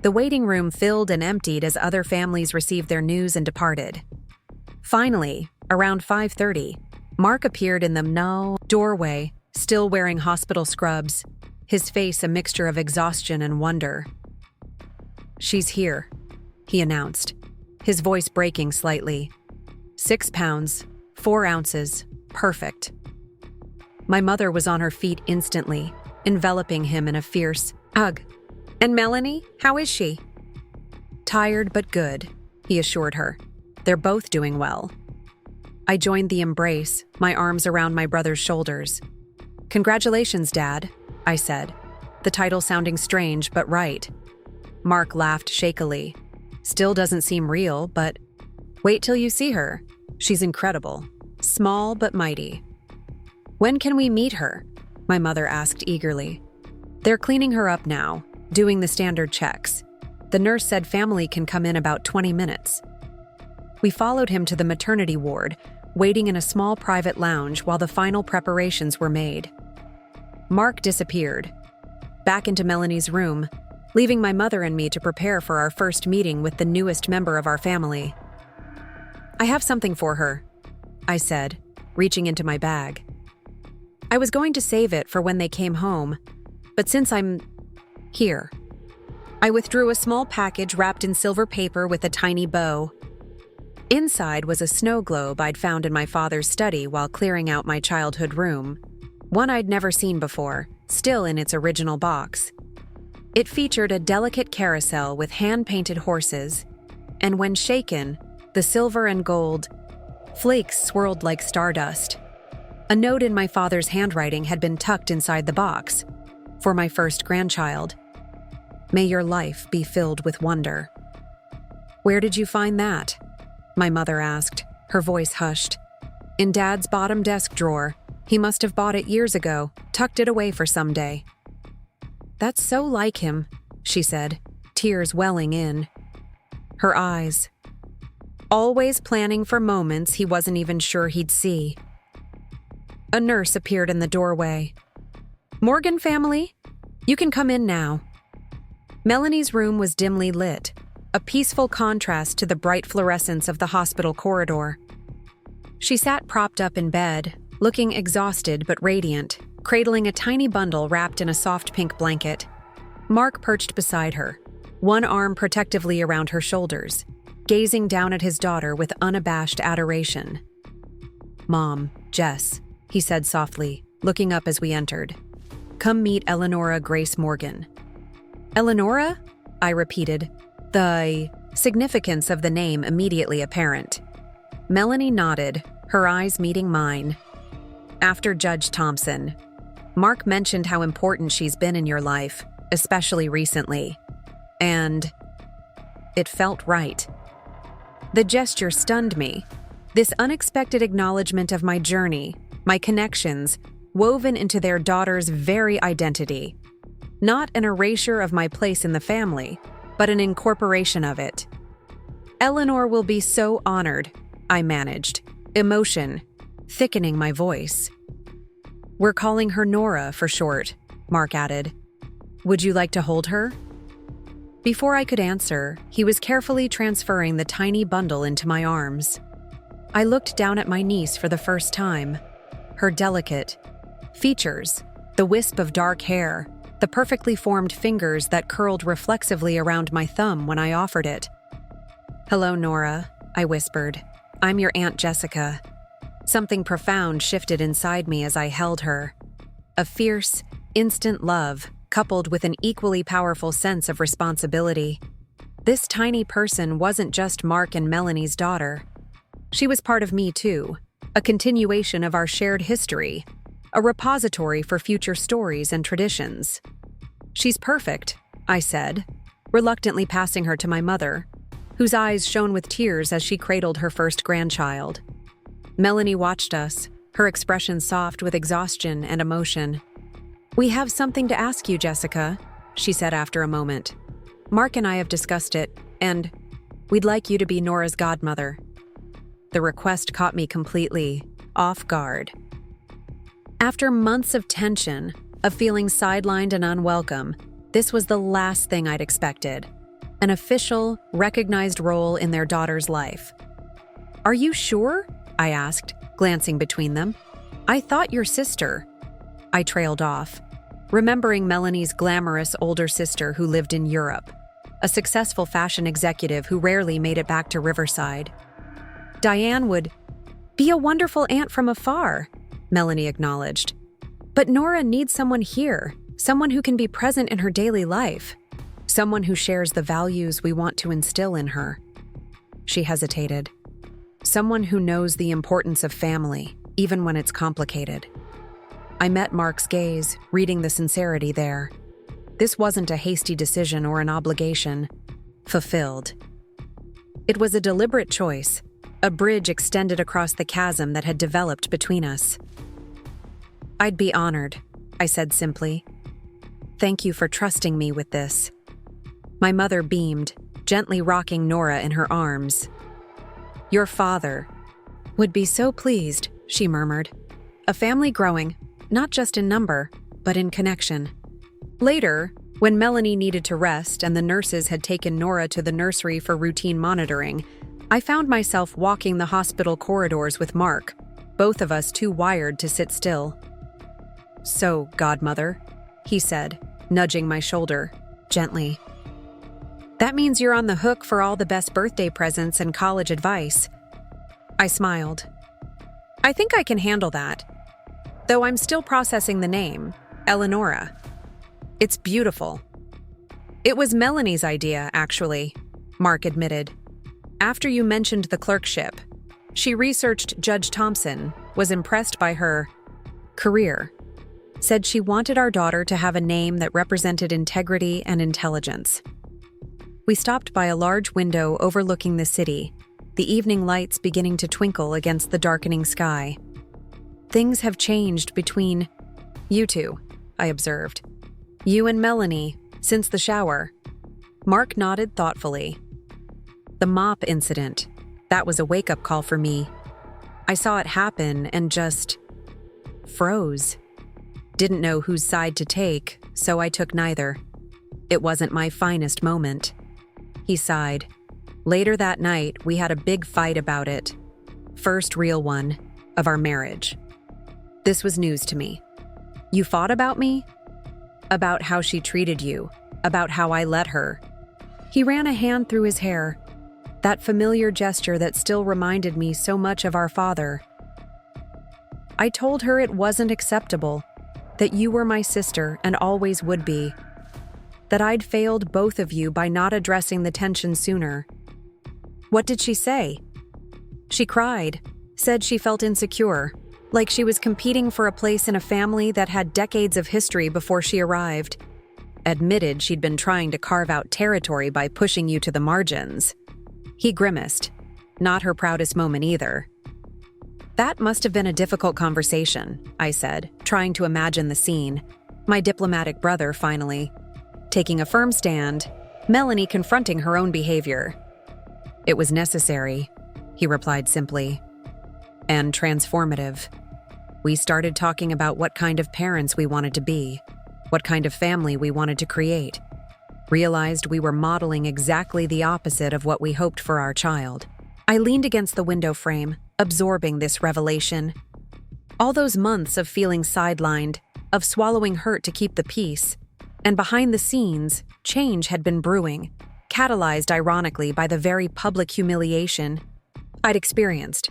The waiting room filled and emptied as other families received their news and departed. Finally, around 5:30, Mark appeared in the doorway, still wearing hospital scrubs, his face a mixture of exhaustion and wonder. "She's here," he announced, his voice breaking slightly. 6 pounds, 4 ounces, perfect. My mother was on her feet instantly, enveloping him in a fierce hug. "And Melanie, how is she?" "Tired but good," he assured her. "They're both doing well." I joined the embrace, my arms around my brother's shoulders. "Congratulations, Dad," I said, the title sounding strange but right. Mark laughed shakily. "Still doesn't seem real, but wait till you see her. She's incredible, small but mighty." "When can we meet her?" my mother asked eagerly. "They're cleaning her up now, doing the standard checks. The nurse said family can come in about 20 minutes. We followed him to the maternity ward, waiting in a small private lounge while the final preparations were made. Mark disappeared, back into Melanie's room, leaving my mother and me to prepare for our first meeting with the newest member of our family. "I have something for her," I said, reaching into my bag. I was going to save it for when they came home, but since I'm here, I withdrew a small package wrapped in silver paper with a tiny bow. Inside was a snow globe I'd found in my father's study while clearing out my childhood room. One I'd never seen before, still in its original box. It featured a delicate carousel with hand-painted horses, and when shaken, the silver and gold flakes swirled like stardust. A note in my father's handwriting had been tucked inside the box. For my first grandchild. "May your life be filled with wonder." "Where did you find that?" my mother asked, her voice hushed. "In Dad's bottom desk drawer. He must have bought it years ago, tucked it away for someday." "That's so like him," she said, tears welling in. Her eyes. Always planning for moments he wasn't even sure he'd see. A nurse appeared in the doorway. "Morgan family, you can come in now." Melanie's room was dimly lit, a peaceful contrast to the bright fluorescence of the hospital corridor. She sat propped up in bed, looking exhausted but radiant, cradling a tiny bundle wrapped in a soft pink blanket. Mark perched beside her, one arm protectively around her shoulders, gazing down at his daughter with unabashed adoration. "Mom, Jess," he said softly, looking up as we entered. "Come meet Eleonora Grace Morgan." "Eleonora?" I repeated, the significance of the name immediately apparent. Melanie nodded, her eyes meeting mine. "After Judge Thompson. Mark mentioned how important she's been in your life, especially recently. And it felt right." The gesture stunned me. This unexpected acknowledgement of my journey, my connections, woven into their daughter's very identity. Not an erasure of my place in the family, but an incorporation of it. "Eleanor will be so honored," I managed, emotion thickening my voice. "We're calling her Nora for short," Mark added. "Would you like to hold her?" Before I could answer, he was carefully transferring the tiny bundle into my arms. I looked down at my niece for the first time. Her delicate features, the wisp of dark hair, the perfectly formed fingers that curled reflexively around my thumb when I offered it. "Hello, Nora," I whispered. "I'm your Aunt Jessica." Something profound shifted inside me as I held her. A fierce, instant love, coupled with an equally powerful sense of responsibility. This tiny person wasn't just Mark and Melanie's daughter. She was part of me too, a continuation of our shared history, a repository for future stories and traditions. "She's perfect," I said, reluctantly passing her to my mother, whose eyes shone with tears as she cradled her first grandchild. Melanie watched us, her expression soft with exhaustion and emotion. "We have something to ask you, Jessica," she said after a moment. "Mark and I have discussed it, and we'd like you to be Nora's godmother." The request caught me completely off guard. After months of tension, of feeling sidelined and unwelcome, this was the last thing I'd expected. An official, recognized role in their daughter's life. "Are you sure?" I asked, glancing between them. "I thought your sister—" I trailed off, remembering Melanie's glamorous older sister who lived in Europe, a successful fashion executive who rarely made it back to Riverside. "Diane would be a wonderful aunt from afar," Melanie acknowledged. "But Nora needs someone here, someone who can be present in her daily life, someone who shares the values we want to instill in her." She hesitated. "Someone who knows the importance of family, even when it's complicated." I met Mark's gaze, reading the sincerity there. This wasn't a hasty decision or an obligation. Fulfilled. It was a deliberate choice, a bridge extended across the chasm that had developed between us. "I'd be honored," I said simply. "Thank you for trusting me with this." My mother beamed, gently rocking Nora in her arms. "Your father would be so pleased," she murmured. "A family growing, not just in number, but in connection." Later, when Melanie needed to rest and the nurses had taken Nora to the nursery for routine monitoring, I found myself walking the hospital corridors with Mark, both of us too wired to sit still. "So, godmother," he said, nudging my shoulder, gently. "That means you're on the hook for all the best birthday presents and college advice." I smiled. "I think I can handle that. Though I'm still processing the name, Eleonora. It's beautiful." "It was Melanie's idea, actually," Mark admitted. "After you mentioned the clerkship, she researched Judge Thompson, was impressed by her career, said she wanted our daughter to have a name that represented integrity and intelligence." We stopped by a large window overlooking the city, the evening lights beginning to twinkle against the darkening sky. "Things have changed between you two," I observed. "You and Melanie, since the shower." Mark nodded thoughtfully. "The mop incident, that was a wake-up call for me. I saw it happen and just froze. Didn't know whose side to take, so I took neither. It wasn't my finest moment." He sighed. "Later that night, we had a big fight about it. First real one, of our marriage. This was news to me." "You fought about me?" "About how she treated you, about how I let her." He ran a hand through his hair, that familiar gesture that still reminded me so much of our father. "I told her it wasn't acceptable, that you were my sister and always would be, that I'd failed both of you by not addressing the tension sooner." "What did she say?" "She cried, said she felt insecure, like she was competing for a place in a family that had decades of history before she arrived. Admitted she'd been trying to carve out territory by pushing you to the margins." He grimaced. Not her proudest moment either. "That must have been a difficult conversation," I said, trying to imagine the scene. My diplomatic brother, finally. Taking a firm stand, Melanie confronting her own behavior. "It was necessary," he replied simply. "And transformative. We started talking about what kind of parents we wanted to be, what kind of family we wanted to create. Realized we were modeling exactly the opposite of what we hoped for our child." I leaned against the window frame, absorbing this revelation. All those months of feeling sidelined, of swallowing hurt to keep the peace, and behind the scenes, change had been brewing, catalyzed ironically by the very public humiliation I'd experienced.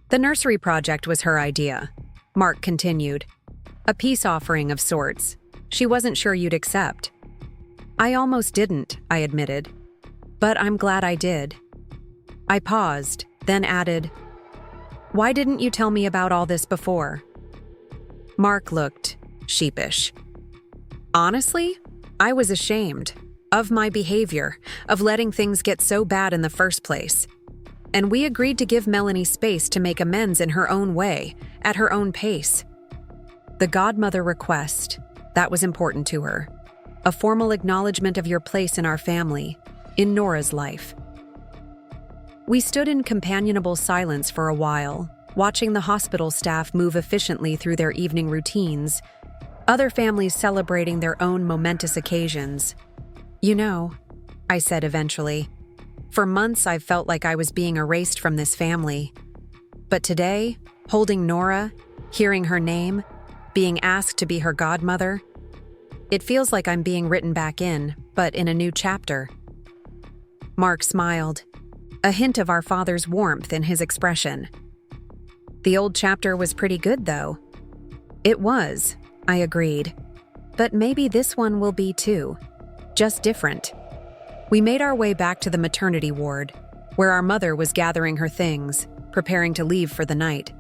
The nursery project was her idea, Mark continued. A peace offering of sorts. She wasn't sure you'd accept. I almost didn't, I admitted. But I'm glad I did. I paused, then added, "Why didn't you tell me about all this before?" Mark looked sheepish. Honestly, I was ashamed of my behavior, of letting things get so bad in the first place. And we agreed to give Melanie space to make amends in her own way, at her own pace. The godmother request, that was important to her. A formal acknowledgement of your place in our family, in Nora's life. We stood in companionable silence for a while, watching the hospital staff move efficiently through their evening routines, other families celebrating their own momentous occasions. "You know," I said eventually, "for months I've felt like I was being erased from this family. But today, holding Nora, hearing her name, being asked to be her godmother, it feels like I'm being written back in, but in a new chapter." Mark smiled, a hint of our father's warmth in his expression. "The old chapter was pretty good, though." "It was," I agreed. "But maybe this one will be too. Just different." We made our way back to the maternity ward, where our mother was gathering her things, preparing to leave for the night.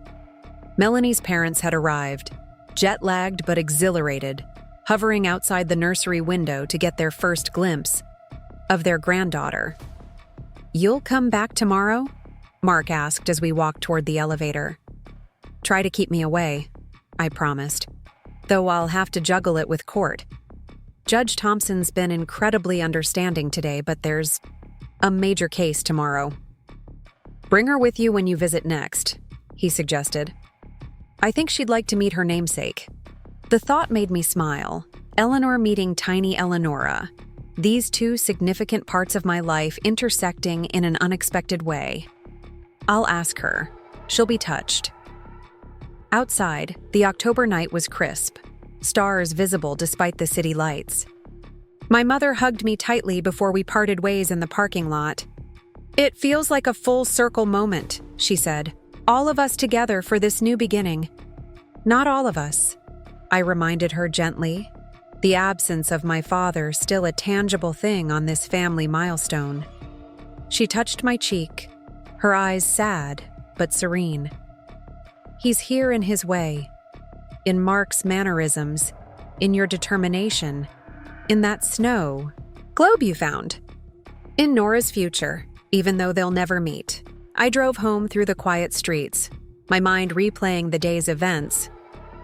Melanie's parents had arrived, jet-lagged but exhilarated, hovering outside the nursery window to get their first glimpse of their granddaughter. "You'll come back tomorrow?" Mark asked as we walked toward the elevator. "Try to keep me away," I promised, though I'll have to juggle it with court. Judge Thompson's been incredibly understanding today, but there's a major case tomorrow. "Bring her with you when you visit next," he suggested. "I think she'd like to meet her namesake." The thought made me smile. Eleanor meeting tiny Eleonora. These two significant parts of my life intersecting in an unexpected way. I'll ask her. She'll be touched. Outside, the October night was crisp, stars visible despite the city lights. My mother hugged me tightly before we parted ways in the parking lot. "It feels like a full circle moment," she said. "All of us together for this new beginning." "Not all of us," I reminded her gently, the absence of my father still a tangible thing on this family milestone. She touched my cheek, her eyes sad but serene. "He's here in his way, in Mark's mannerisms, in your determination, in that snow globe you found, in Nora's future, even though they'll never meet." I drove home through the quiet streets, my mind replaying the day's events,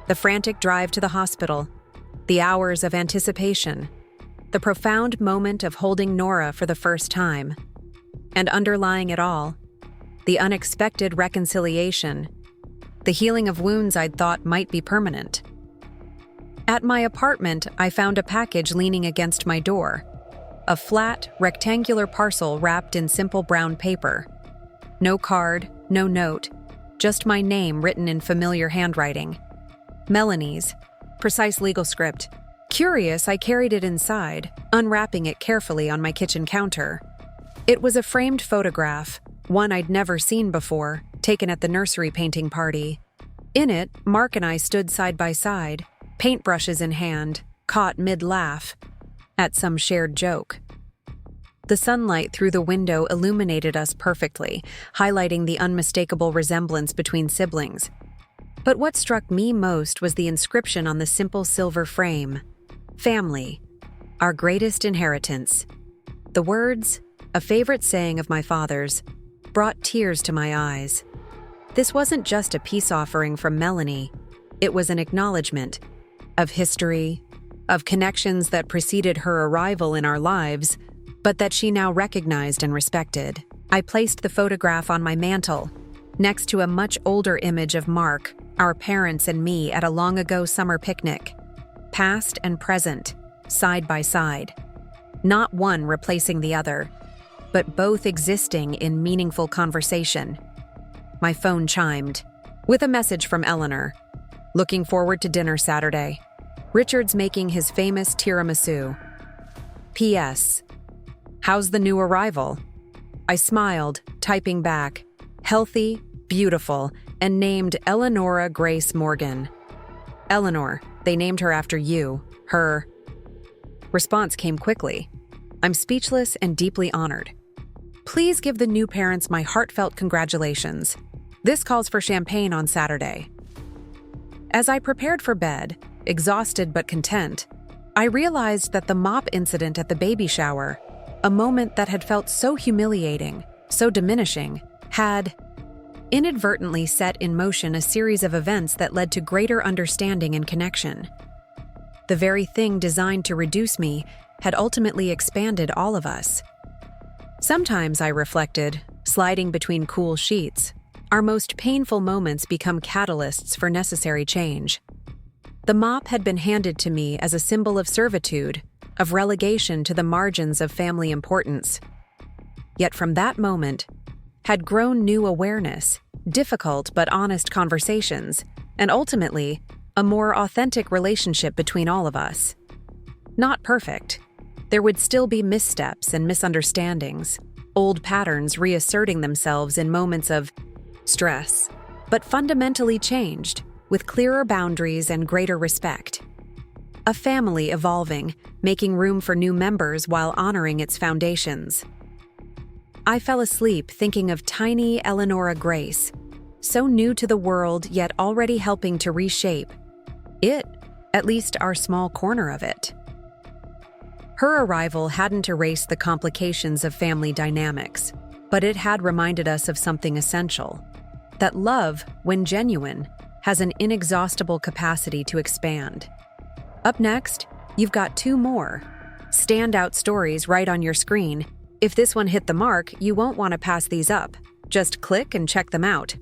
the frantic drive to the hospital, the hours of anticipation, the profound moment of holding Nora for the first time, and underlying it all, the unexpected reconciliation, the healing of wounds I'd thought might be permanent. At my apartment, I found a package leaning against my door, a flat, rectangular parcel wrapped in simple brown paper. No card, no note, just my name written in familiar handwriting. Melanie's, precise legal script. Curious, I carried it inside, unwrapping it carefully on my kitchen counter. It was a framed photograph, one I'd never seen before, taken at the nursery painting party. In it, Mark and I stood side by side, paintbrushes in hand, caught mid-laugh at some shared joke. The sunlight through the window illuminated us perfectly, highlighting the unmistakable resemblance between siblings. But what struck me most was the inscription on the simple silver frame. "Family, our greatest inheritance." The words, a favorite saying of my father's, brought tears to my eyes. This wasn't just a peace offering from Melanie. It was an acknowledgement of history, of connections that preceded her arrival in our lives, but that she now recognized and respected. I placed the photograph on my mantle, next to a much older image of Mark, our parents and me at a long-ago summer picnic. Past and present, side by side. Not one replacing the other, but both existing in meaningful conversation. My phone chimed, with a message from Eleanor. Looking forward to dinner Saturday. Richard's making his famous tiramisu. P.S. How's the new arrival? I smiled, typing back, healthy, beautiful, and named Eleanora Grace Morgan. Eleanor, they named her after you, her. Response came quickly. I'm speechless and deeply honored. Please give the new parents my heartfelt congratulations. This calls for champagne on Saturday. As I prepared for bed, exhausted but content, I realized that the mop incident at the baby shower, a moment that had felt so humiliating, so diminishing, had inadvertently set in motion a series of events that led to greater understanding and connection. The very thing designed to reduce me had ultimately expanded all of us. Sometimes, I reflected, sliding between cool sheets, our most painful moments become catalysts for necessary change. The mop had been handed to me as a symbol of servitude, of relegation to the margins of family importance. Yet from that moment had grown new awareness, difficult but honest conversations, and ultimately, a more authentic relationship between all of us. Not perfect. There would still be missteps and misunderstandings, old patterns reasserting themselves in moments of stress, but fundamentally changed, with clearer boundaries and greater respect. A family evolving, making room for new members while honoring its foundations. I fell asleep thinking of tiny Eleanora Grace, so new to the world yet already helping to reshape it, at least our small corner of it. Her arrival hadn't erased the complications of family dynamics, but it had reminded us of something essential: that love, when genuine, has an inexhaustible capacity to expand. Up next, you've got 2 more standout stories right on your screen. If this one hit the mark, you won't want to pass these up. Just click and check them out.